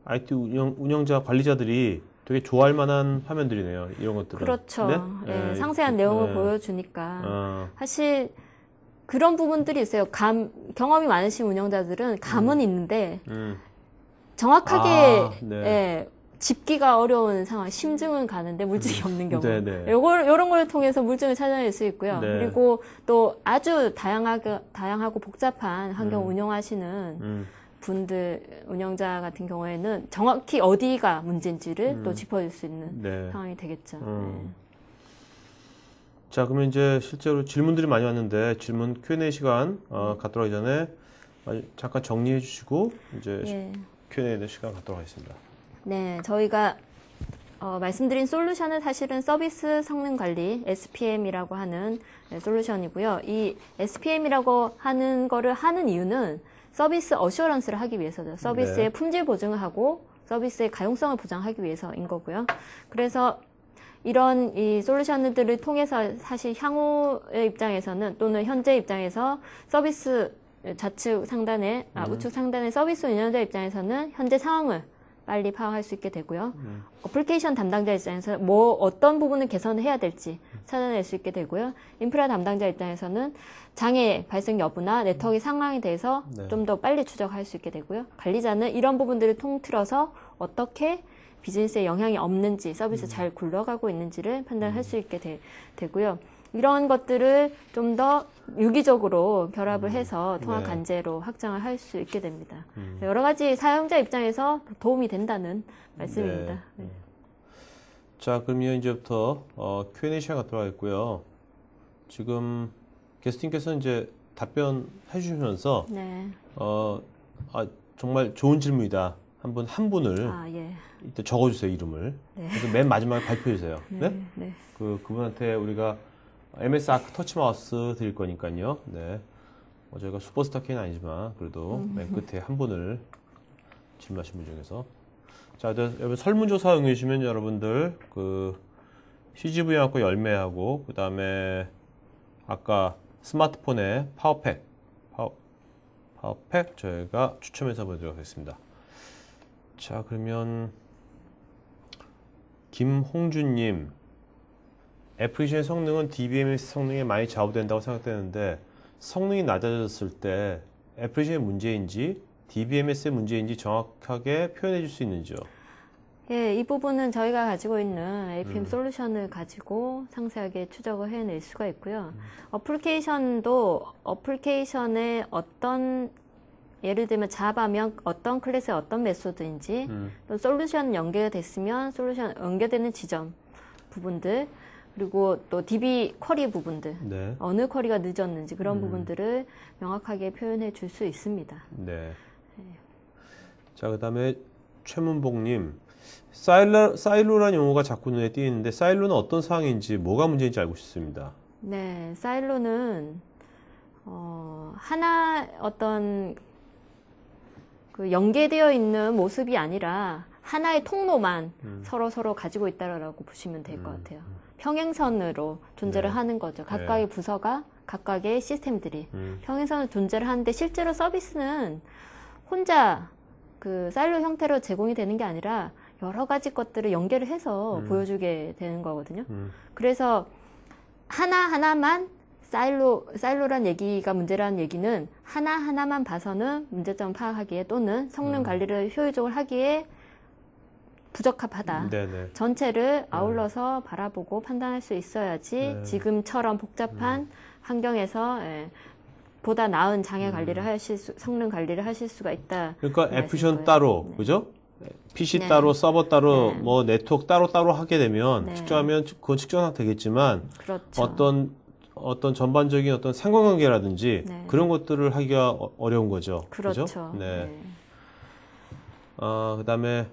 IT 운영자 관리자들이 되게 좋아할 만한 화면들이네요. 이런 것들은. 그렇죠. 네? 네, 상세한 내용을 네. 보여주니까 사실 그런 부분들이 있어요. 경험이 많으신 운영자들은 감은 있는데 정확하게 네. 짚기가 어려운 상황, 심증은 가는데 물증이 없는 경우. 네네. 요런 걸 통해서 물증을 찾아낼 수 있고요. 네. 그리고 또 아주 다양하고 복잡한 환경 운영하시는 분들, 운영자 같은 경우에는 정확히 어디가 문제인지를 또 짚어줄 수 있는 네. 상황이 되겠죠. 네. 자, 그러면 이제 실제로 질문들이 많이 왔는데 질문 Q&A 시간 갖도록 하기 전에 잠깐 정리해 주시고 이제 Q&A 시간 갖도록 하겠습니다. 네, 저희가 말씀드린 솔루션은 사실은 서비스 성능 관리 SPM이라고 하는 솔루션이고요. 이 SPM이라고 하는 거를 하는 이유는 서비스 어슈어런스를 하기 위해서죠. 서비스의 품질 보증을 하고 서비스의 가용성을 보장하기 위해서인 거고요. 그래서 이런 이 솔루션들을 통해서 사실 향후의 입장에서는 또는 현재 입장에서 서비스 좌측 상단에 우측 상단의 서비스 운영자 입장에서는 현재 상황을 빨리 파악할 수 있게 되고요. 어플리케이션 담당자 입장에서 어떤 부분을 개선해야 될지 찾아낼 수 있게 되고요. 인프라 담당자 입장에서는 장애 발생 여부나 네트워크 상황에 대해서 좀 더 빨리 추적할 수 있게 되고요. 관리자는 이런 부분들을 통틀어서 어떻게 비즈니스에 영향이 없는지, 서비스 잘 굴러가고 있는지를 판단할 수 있게 되고요. 이런 것들을 좀 더 유기적으로 결합을 해서 통합 관제로 확장을 할 수 있게 됩니다. 여러 가지 사용자 입장에서 도움이 된다는 말씀입니다. 네. 자, 그러면 이제부터 Q&A 시간 갖도록 하겠고요. 지금 게스트님께서 이제 답변해 주시면서 정말 좋은 질문이다. 한 분을 이때 적어주세요, 이름을. 그래서 맨 마지막에 발표해 주세요. 네? 그분한테 우리가 MS 아크 터치 마우스 드릴 거니까요. 네. 저희가 슈퍼스타 K는 아니지만 그래도 맨 끝에 한 분을 질문하신 분 중에서. 자, 여러분 설문조사 응해주시면 여러분들 CGV하고 열매하고 그 다음에 아까 스마트폰에 파워팩 저희가 추첨해서 보내드리도록 하겠습니다. 자, 그러면 김홍준님, 애플리케이션의 성능은 DBMS 성능에 많이 좌우된다고 생각되는데 성능이 낮아졌을 때 애플리케이션의 문제인지 DBMS의 문제인지 정확하게 표현해 줄 수 있는지요? 예, 이 부분은 저희가 가지고 있는 APM 솔루션을 가지고 상세하게 추적을 해낼 수가 있고요. 어플리케이션도 어플리케이션의 어떤 예를 들면 자바면 어떤 클래스의 어떤 메소드인지 또 솔루션 연결됐으면 솔루션 연결되는 지점 부분들 그리고 또 DB 쿼리 부분들 네. 어느 쿼리가 늦었는지 그런 부분들을 명확하게 표현해 줄 수 있습니다. 네. 자, 그 다음에 최문복님. 사일로라는 용어가 자꾸 눈에 띄는데 사일로는 어떤 상황인지 뭐가 문제인지 알고 싶습니다. 네, 사일로는 하나 어떤 그 연계되어 있는 모습이 아니라 하나의 통로만 서로 가지고 있다라고 보시면 될 것 같아요. 평행선으로 존재를 네. 하는 거죠. 각각의 부서가 각각의 시스템들이 평행선으로 존재를 하는데 실제로 서비스는 혼자 그 사일로 형태로 제공이 되는 게 아니라 여러 가지 것들을 연결을 해서 보여주게 되는 거거든요. 그래서 하나하나만 사일로란 얘기가 문제라는 얘기는 하나하나만 봐서는 문제점 파악하기에 또는 성능 관리를 효율적으로 하기에 부적합하다. 네네. 전체를 아울러서 바라보고 판단할 수 있어야지 지금처럼 복잡한 환경에서 보다 나은 장애 관리를 성능 관리를 하실 수가 있다. 그러니까 그 애플션 말씀인 따로, 거예요. 그죠? PC 네. 따로, 서버 따로, 네. 뭐 네트워크 따로 하게 되면 네. 측정하면 그건 측정은 되겠지만 그렇죠. 어떤 전반적인 어떤 상관관계라든지 네. 그런 것들을 하기가 어려운 거죠. 그렇죠. 그죠? 네. 네. 그다음에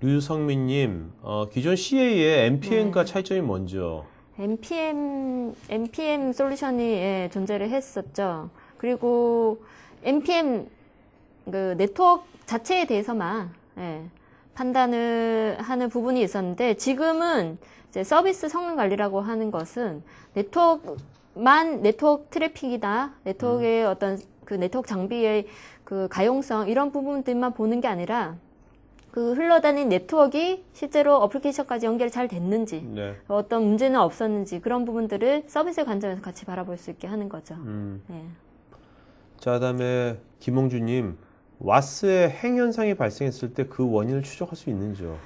류성민님, 기존 CA의 NPM과 네. 차이점이 뭔지요? NPM 솔루션이 존재를 했었죠. 그리고 NPM 그 네트워크 자체에 대해서만 판단을 하는 부분이 있었는데 지금은 이제 서비스 성능 관리라고 하는 것은 네트워크 트래픽이나 네트워크의 어떤 그 네트워크 장비의 그 가용성 이런 부분들만 보는 게 아니라 그 흘러다니는 네트워크가 실제로 어플리케이션까지 연결이 잘 됐는지 네. 어떤 문제는 없었는지 그런 부분들을 서비스의 관점에서 같이 바라볼 수 있게 하는 거죠. 네. 자, 그다음에 김홍주님, 와스의 행 현상이 발생했을 때 그 원인을 추적할 수 있는지요?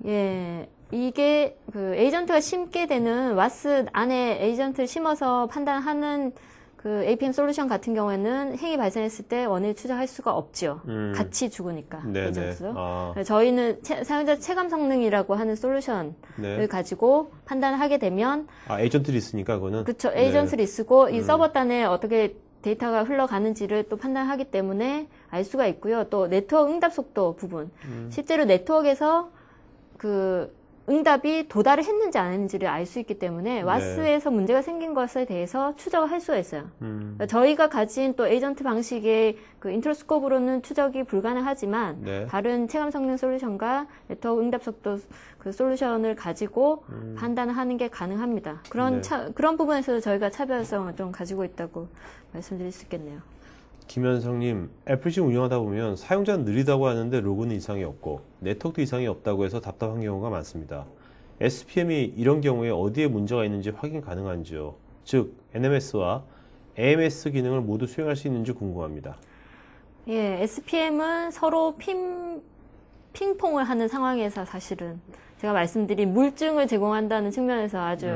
예, 이게 그 에이전트가 심게 되는 와스 안에 에이전트를 심어서 판단하는 그 APM 솔루션 같은 경우에는 행위 발생했을 때 원인을 추적할 수가 없지요. 같이 죽으니까 네네. 에이전트도. 저희는 사용자 체감 성능이라고 하는 솔루션을 네. 가지고 판단하게 되면 에이전트리 있으니까 그거는. 그쵸. 네. 에이전트를 쓰고 이 서버 단에 어떻게 데이터가 흘러가는지를 또 판단하기 때문에 알 수가 있고요. 또 네트워크 응답 속도 부분. 실제로 네트워크에서 그 응답이 도달을 했는지 안 했는지를 알 수 있기 때문에 와스에서 문제가 생긴 것에 대해서 추적을 할 수가 있어요. 저희가 가진 또 에이전트 방식의 그 인트로스코프로는 추적이 불가능하지만 네. 다른 체감 성능 솔루션과 네트워크 응답 속도 그 솔루션을 가지고 판단하는 게 가능합니다. 그런 네. 그런 부분에서 저희가 차별성을 좀 가지고 있다고 말씀드릴 수 있겠네요. 김현성님, 애플식 운영하다 보면 사용자는 느리다고 하는데 로그는 이상이 없고 네트워크도 이상이 없다고 해서 답답한 경우가 많습니다. SPM이 이런 경우에 어디에 문제가 있는지 확인 가능한지요? 즉, NMS와 AMS 기능을 모두 수행할 수 있는지 궁금합니다. 예, SPM은 서로 핑퐁을 하는 상황에서 사실은 제가 말씀드린 물증을 제공한다는 측면에서 아주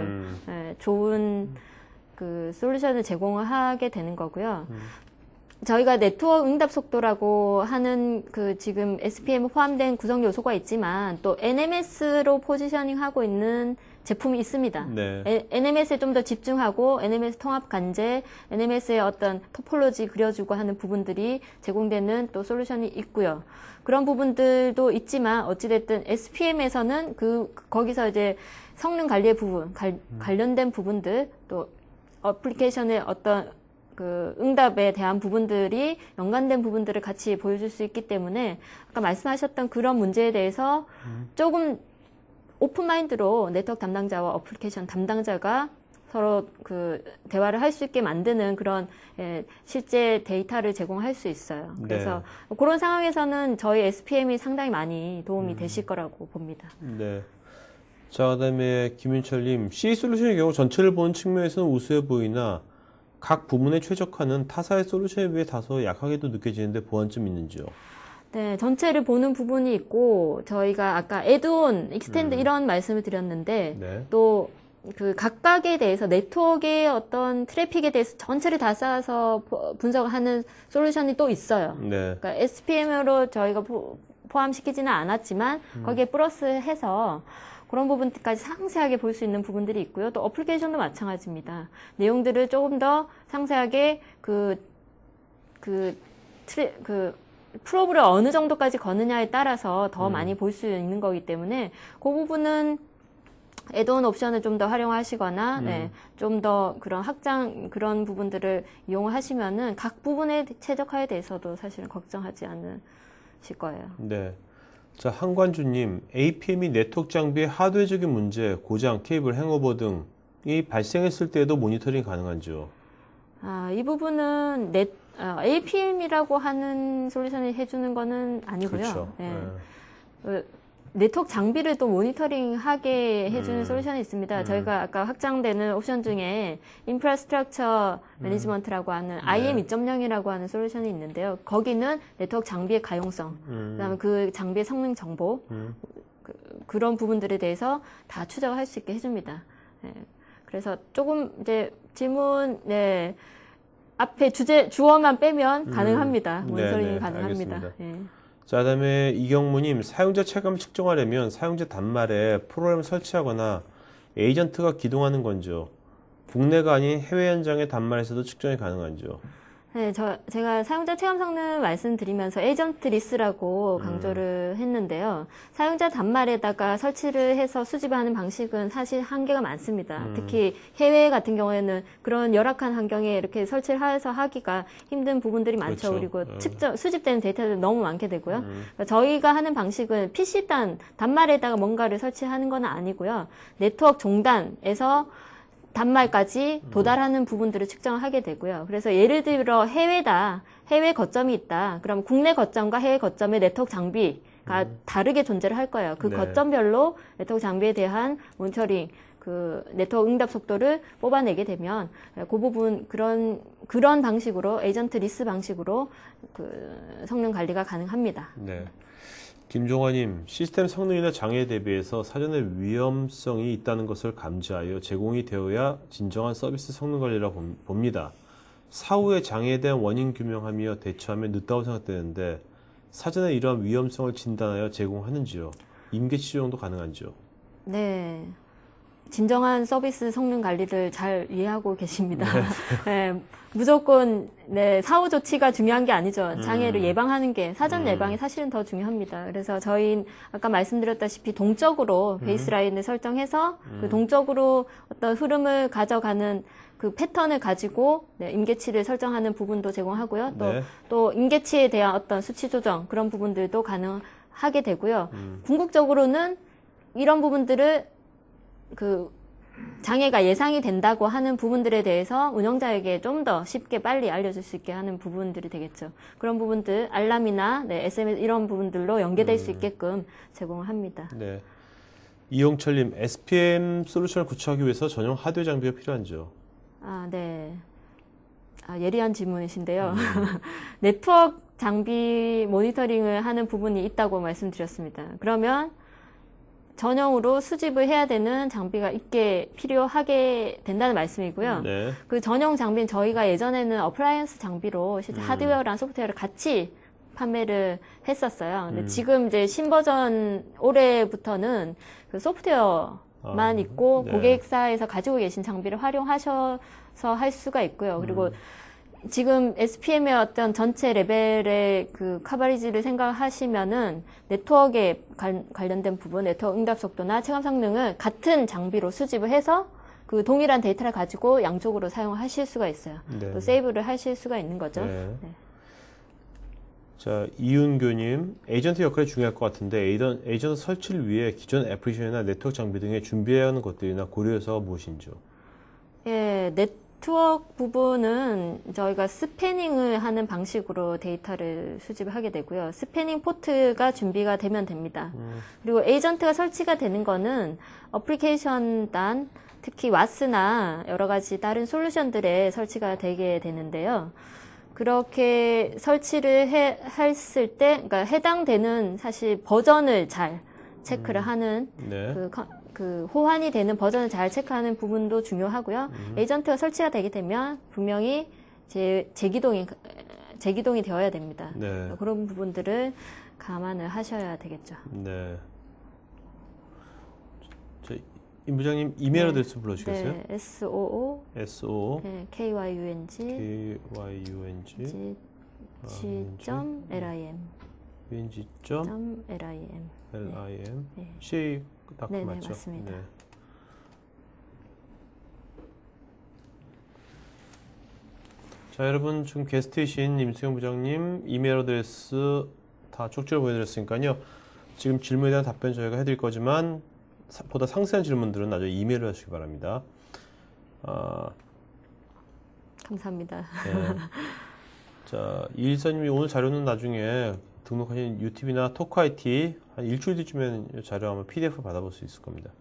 좋은 그 솔루션을 제공을 하게 되는 거고요. 저희가 네트워크 응답 속도라고 하는 그 지금 SPM에 포함된 구성 요소가 있지만 또 NMS로 포지셔닝 하고 있는 제품이 있습니다. 네. NMS에 좀 더 집중하고 NMS 통합 관제, NMS의 어떤 토폴로지 그려주고 하는 부분들이 제공되는 또 솔루션이 있고요. 그런 부분들도 있지만 어찌됐든 SPM에서는 거기서 이제 성능 관리의 부분, 관련된 부분들 또 어플리케이션의 어떤 그 응답에 대한 부분들이 연관된 부분들을 같이 보여줄 수 있기 때문에 아까 말씀하셨던 그런 문제에 대해서 조금 오픈마인드로 네트워크 담당자와 어플리케이션 담당자가 서로 그 대화를 할 수 있게 만드는 그런 실제 데이터를 제공할 수 있어요. 그래서 그런 상황에서는 저희 SPM이 상당히 많이 도움이 되실 거라고 봅니다. 네. 자, 그다음에 김윤철님, CA 솔루션의 경우 전체를 보는 측면에서는 우수해 보이나 각 부문에 최적화는 타사의 솔루션에 비해 다소 약하게도 느껴지는데 보완점 있는지요? 네, 전체를 보는 부분이 있고 저희가 아까 애드온, 익스텐드 이런 말씀을 드렸는데 네. 또 그 각각에 대해서 네트워크의 어떤 트래픽에 대해서 전체를 다 쌓아서 분석하는 솔루션이 또 있어요. 네. 그러니까 SPM으로 저희가 포함시키지는 않았지만 거기에 플러스해서 그런 부분까지 상세하게 볼 수 있는 부분들이 있고요. 또 어플리케이션도 마찬가지입니다. 내용들을 조금 더 상세하게 프로브를 어느 정도까지 거느냐에 따라서 더 많이 볼 수 있는 거기 때문에 그 부분은 애드온 옵션을 좀 더 활용하시거나, 네, 좀 더 그런 확장, 그런 부분들을 이용하시면은 각 부분의 최적화에 대해서도 사실은 걱정하지 않으실 거예요. 네. 자, 한관주님, APM이 네트워크 장비의 하드웨어적인 문제, 고장, 케이블, 행오버 등이 발생했을 때에도 모니터링이 가능한지요? 이 부분은 APM이라고 하는 솔루션이 해주는 거는 아니고요. 그렇죠. 네. 네. 네트워크 장비를 또 모니터링하게 해주는 솔루션이 있습니다. 저희가 아까 확장되는 옵션 중에 인프라스트럭처 매니지먼트라고 하는 IM 2.0이라고 하는 솔루션이 있는데요. 거기는 네트워크 장비의 가용성, 그다음에 그 장비의 성능 정보, 그런 부분들에 대해서 다 추적을 할 수 있게 해줍니다. 네. 그래서 조금 이제 질문, 네, 앞에 주어만 빼면 가능합니다. 모니터링이 네네, 가능합니다. 알겠습니다. 네. 자, 그다음에 이경무님, 사용자 체감을 측정하려면 사용자 단말에 프로그램을 설치하거나 에이전트가 기동하는 건지요? 국내가 아닌 해외 현장의 단말에서도 측정이 가능한지요? 네, 제가 사용자 체감 성능 말씀드리면서 에이전트 리스라고 강조를 했는데요. 사용자 단말에다가 설치를 해서 수집을 하는 방식은 사실 한계가 많습니다. 특히 해외 같은 경우에는 그런 열악한 환경에 이렇게 설치를 해서 하기가 힘든 부분들이 많죠. 그렇죠. 그리고 수집되는 데이터들이 너무 많게 되고요. 그러니까 저희가 하는 방식은 단말에다가 뭔가를 설치하는 건 아니고요. 네트워크 종단에서 단말까지 도달하는 부분들을 측정을 하게 되고요. 그래서 예를 들어 해외 거점이 있다. 그럼 국내 거점과 해외 거점의 네트워크 장비가 다르게 존재를 할 거예요. 그 네. 거점별로 네트워크 장비에 대한 모니터링, 그 네트워크 응답 속도를 뽑아내게 되면 그 부분 그런 방식으로 에이전트 리스 방식으로 그 성능 관리가 가능합니다. 네. 김종환님, 시스템 성능이나 장애에 대비해서 사전에 위험성이 있다는 것을 감지하여 제공이 되어야 진정한 서비스 성능 관리라고 봅니다. 사후에 장애에 대한 원인 규명하며 대처하면 늦다고 생각되는데 사전에 이러한 위험성을 진단하여 제공하는지요? 임계치 조정도 가능한지요? 네. 진정한 서비스 성능 관리를 잘 이해하고 계십니다. 네, 무조건 사후 조치가 중요한 게 아니죠. 장애를 예방하는 게 사전 예방이 사실은 더 중요합니다. 그래서 저희 아까 말씀드렸다시피 동적으로 베이스라인을 설정해서 그 동적으로 어떤 흐름을 가져가는 그 패턴을 가지고 임계치를 설정하는 부분도 제공하고요. 또 임계치에 대한 어떤 수치 조정 그런 부분들도 가능하게 되고요. 궁극적으로는 이런 부분들을 그 장애가 예상이 된다고 하는 부분들에 대해서 운영자에게 좀 더 쉽게 빨리 알려줄 수 있게 하는 부분들이 되겠죠. 그런 부분들 알람이나 SMS 이런 부분들로 연계될 수 있게끔 제공을 합니다. 네. 이용철님, SPM 솔루션을 구축하기 위해서 전용 하드웨어 장비가 필요한지요? 네. 예리한 질문이신데요. 네트워크 장비 모니터링을 하는 부분이 있다고 말씀드렸습니다. 그러면 전용으로 수집을 해야 되는 장비가 필요하게 된다는 말씀이고요. 네. 그 전용 장비는 저희가 예전에는 어플라이언스 장비로 실제 하드웨어랑 소프트웨어를 같이 판매를 했었어요. 근데 지금 이제 신버전 올해부터는 그 소프트웨어만 있고 네. 고객사에서 가지고 계신 장비를 활용하셔서 할 수가 있고요. 그리고 지금 SPM의 어떤 전체 레벨의 그 커버리지를 생각하시면은 네트워크에 관련된 부분, 네트워크 응답 속도나 체감 성능을 같은 장비로 수집을 해서 그 동일한 데이터를 가지고 양쪽으로 사용하실 수가 있어요. 네. 또 세이브를 하실 수가 있는 거죠. 네. 네. 자, 이윤교님, 에이전트 역할이 중요할 것 같은데 에이전트 설치를 위해 기존 애플리케이션이나 네트워크 장비 등에 준비해야 하는 것들이나 고려해서 무엇인지요? 예, 네트워크 부분은 저희가 스패닝을 하는 방식으로 데이터를 수집을 하게 되고요. 스패닝 포트가 준비가 되면 됩니다. 그리고 에이전트가 설치가 되는 거는 어플리케이션 단, 특히 와스나 여러 가지 다른 솔루션들에 설치가 되게 되는데요. 그렇게 설치를 했을 때, 그러니까 해당되는 사실 버전을 잘 체크를 하는 네. 그 호환이 되는 버전을 잘 체크하는 부분도 중요하고요. 에이전트가 설치가 되게 되면 분명히 재기동이 되어야 됩니다. 네. 그런 부분들을 감안을 하셔야 되겠죠. 네. 임 부장님 이메일 어드레스 불러주시겠어요? 네, SOO, SO 네, KYUNG, KYUNG G.lim, UNG.lim 네. CA 딱 네네, 맞죠? 맞습니다. 네. 자, 여러분 지금 게스트이신 임수영 부장님 이메일 어드레스 다 쪽지로 보내드렸으니까요. 지금 질문에 대한 답변 저희가 해드릴 거지만 보다 상세한 질문들은 나중에 이메일로 하시기 바랍니다. 감사합니다. 네. 자, 이일사님이 오늘 자료는 나중에 등록하신 유튜브나 토크IT 한 일주일 뒤쯤에는 자료 아마 PDF로 받아볼 수 있을 겁니다.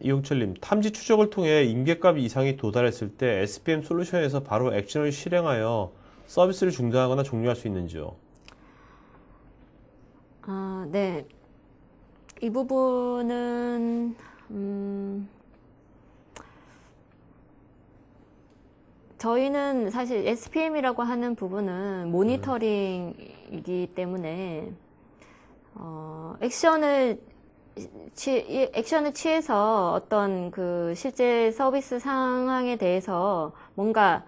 이용철님, 탐지 추적을 통해 임계값 이상이 도달했을 때 SPM 솔루션에서 바로 액션을 실행하여 서비스를 중단하거나 종료할 수 있는지요? 네. 이 부분은, 저희는 사실 SPM이라고 하는 부분은 모니터링이기 때문에, 액션을 취해서 어떤 그 실제 서비스 상황에 대해서 뭔가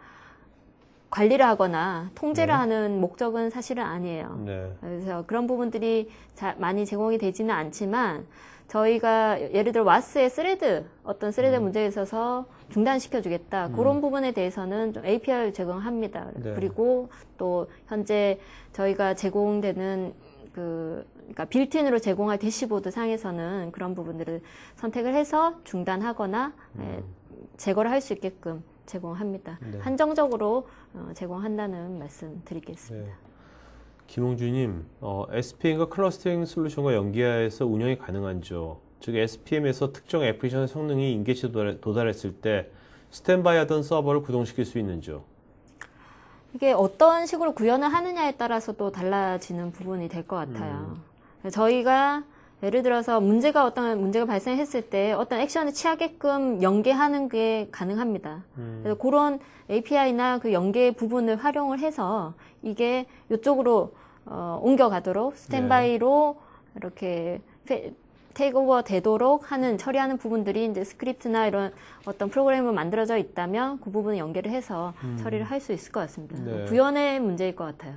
관리를 하거나 통제를 네. 하는 목적은 사실은 아니에요. 네. 그래서 그런 부분들이 많이 제공이 되지는 않지만 저희가 예를 들어 와스의 어떤 스레드 문제에 있어서 중단시켜 주겠다. 그런 부분에 대해서는 좀 API를 제공합니다. 네. 그리고 또 현재 저희가 제공되는 그러니까 빌트인으로 제공할 대시보드 상에서는 그런 부분들을 선택을 해서 중단하거나 제거를 할 수 있게끔 제공합니다. 네. 한정적으로 제공한다는 말씀 드리겠습니다. 네. 김홍주님, SPM과 클러스터링 솔루션과 연계하여서 운영이 가능한지요? 즉 SPM에서 특정 애플리케이션 성능이 임계치에 도달했을 때 스탠바이 하던 서버를 구동시킬 수 있는지요? 이게 어떤 식으로 구현을 하느냐에 따라서도 달라지는 부분이 될 것 같아요. 저희가 예를 들어서 어떤 문제가 발생했을 때 어떤 액션을 취하게끔 연계하는 게 가능합니다. 그래서 그런 API나 그 연계 부분을 활용을 해서 이게 이쪽으로 옮겨가도록 스탠바이로 이렇게 테이크오버 되도록 처리하는 부분들이 이제 스크립트나 이런 어떤 프로그램을 만들어져 있다면 그 부분을 연계를 해서 처리를 할 수 있을 것 같습니다. 네. 구현의 문제일 것 같아요.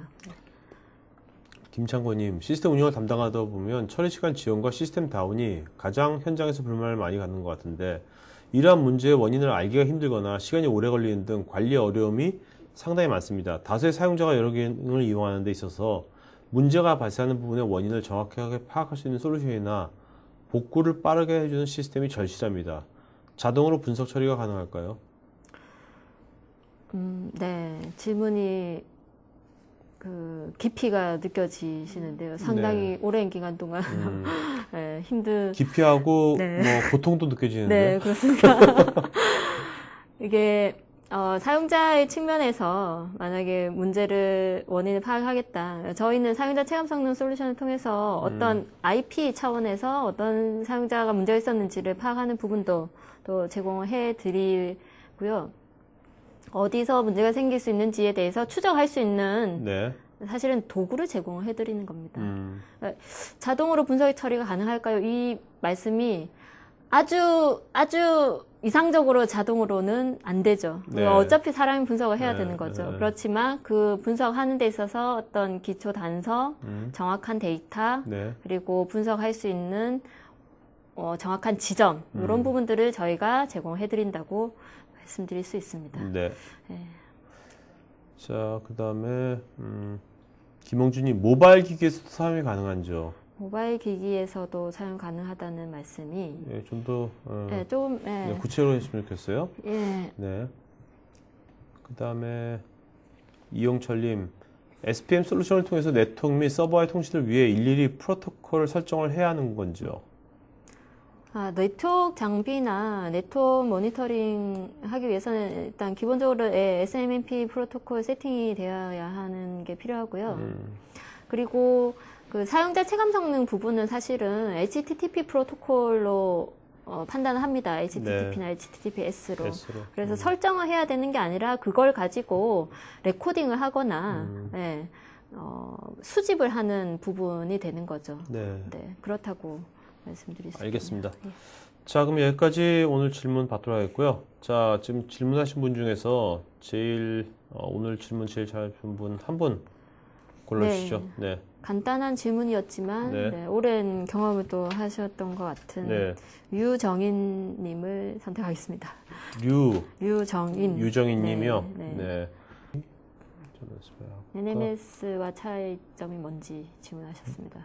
김창권님, 시스템 운영을 담당하다 보면 처리 시간 지연과 시스템 다운이 가장 현장에서 불만을 많이 갖는 것 같은데 이러한 문제의 원인을 알기가 힘들거나 시간이 오래 걸리는 등 관리 어려움이 상당히 많습니다. 다수의 사용자가 여러 기능을 이용하는 데 있어서 문제가 발생하는 부분의 원인을 정확하게 파악할 수 있는 솔루션이나 복구를 빠르게 해주는 시스템이 절실합니다. 자동으로 분석 처리가 가능할까요? 네, 질문이 깊이가 느껴지시는데요. 상당히 오랜 기간 동안 네, 기피하고 네. 뭐 고통도 느껴지는데. 네, 그렇습니다. 이게 사용자의 측면에서 만약에 원인을 파악하겠다. 저희는 사용자 체감 성능 솔루션을 통해서 어떤 IP 차원에서 어떤 사용자가 문제가 있었는지를 파악하는 부분도 또 제공해 드리고요. 어디서 문제가 생길 수 있는지에 대해서 추적할 수 있는 네. 사실은 도구를 제공해 드리는 겁니다. 자동으로 분석 처리가 가능할까요? 이 말씀이 아주 이상적으로 자동으로는 안 되죠. 네. 어차피 사람이 분석을 해야 되는 거죠. 네. 그렇지만 그 분석하는 데 있어서 어떤 기초 단서, 정확한 데이터, 네. 그리고 분석할 수 있는 정확한 지점 이런 부분들을 저희가 제공해 드린다고 말씀드릴 수 있습니다. 네. 네. 자, 그 다음에 김홍준님, 모바일 기기에서도 사용이 가능한지요? 모바일 기기에서도 사용 가능하다는 말씀이 예, 좀 더 네. 구체적으로 했으면 좋겠어요. 예. 네. 그 다음에 이용철님, SPM 솔루션을 통해서 네트워크 및 서버와의 통신을 위해 일일이 프로토콜 설정을 해야 하는 건지요? 네트워크 장비나 네트워크 모니터링 하기 위해서는 일단 기본적으로 SMMP 프로토콜 세팅이 되어야 하는 게 필요하고요. 그리고 그 사용자 체감 성능 부분은 사실은 HTTP 프로토콜로 판단을 합니다. HTTP나 HTTPS로. 그래서 설정을 해야 되는 게 아니라 그걸 가지고 레코딩을 하거나 수집을 하는 부분이 되는 거죠. 네. 네, 그렇다고 말씀드릴 수 있습니다. 알겠습니다. 예. 자, 그럼 여기까지 오늘 질문 받도록 하겠고요. 자, 지금 질문하신 분 중에서 제일 오늘 질문 제일 잘하신 분 한 분 골라주시죠. 네. 간단한 질문이었지만 네. 오랜 경험을 또 하셨던 것 같은 네. 유정인님을 선택하겠습니다. 유정인. 유정인님이요. 네. 네. NMS와 차이점이 뭔지 질문하셨습니다.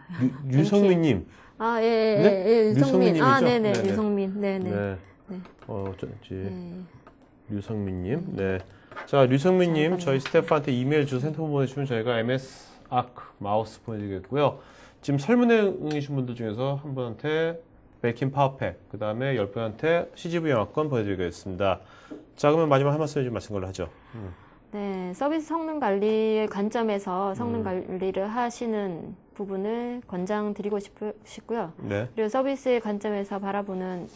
유성민님. 아, 네? 유성민. 아, 유성민님이죠? 네네, 네네. 유성민. 네네. 네. 어쩐지. 류성민님. 네. 네. 자, 류성민님, 잠깐만요. 저희 스태프한테 이메일 주소 핸드폰 보내주시면 저희가 MS 아크 마우스 보내드리겠고요. 지금 설문에 응해주신 분들 중에서 한 분한테 맥킨 파워팩, 그 다음에 10분한테 CGV 영화권 보내드리겠습니다. 자, 그러면 마지막 한 말씀 해주신 걸로 하죠. 네, 서비스 성능 관리의 관점에서 성능 관리를 하시는 부분을 권장드리고 싶고요. 네. 그리고 서비스의 관점에서 바라보는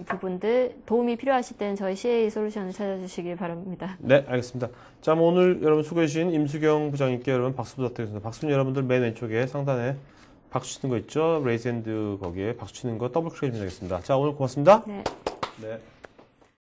부분들 도움이 필요하실 때는 저희 CA 솔루션을 찾아주시기 바랍니다. 네, 알겠습니다. 자, 뭐 오늘 여러분 수고해주신 임수경 부장님께 여러분 박수 부탁드리겠습니다. 박수는 여러분들 맨 왼쪽에 상단에 박수 치는 거 있죠? 레이즈 핸드 거기에 박수 치는 거 더블 클릭 해주시면 되겠습니다. 자, 오늘 고맙습니다. 네. 네.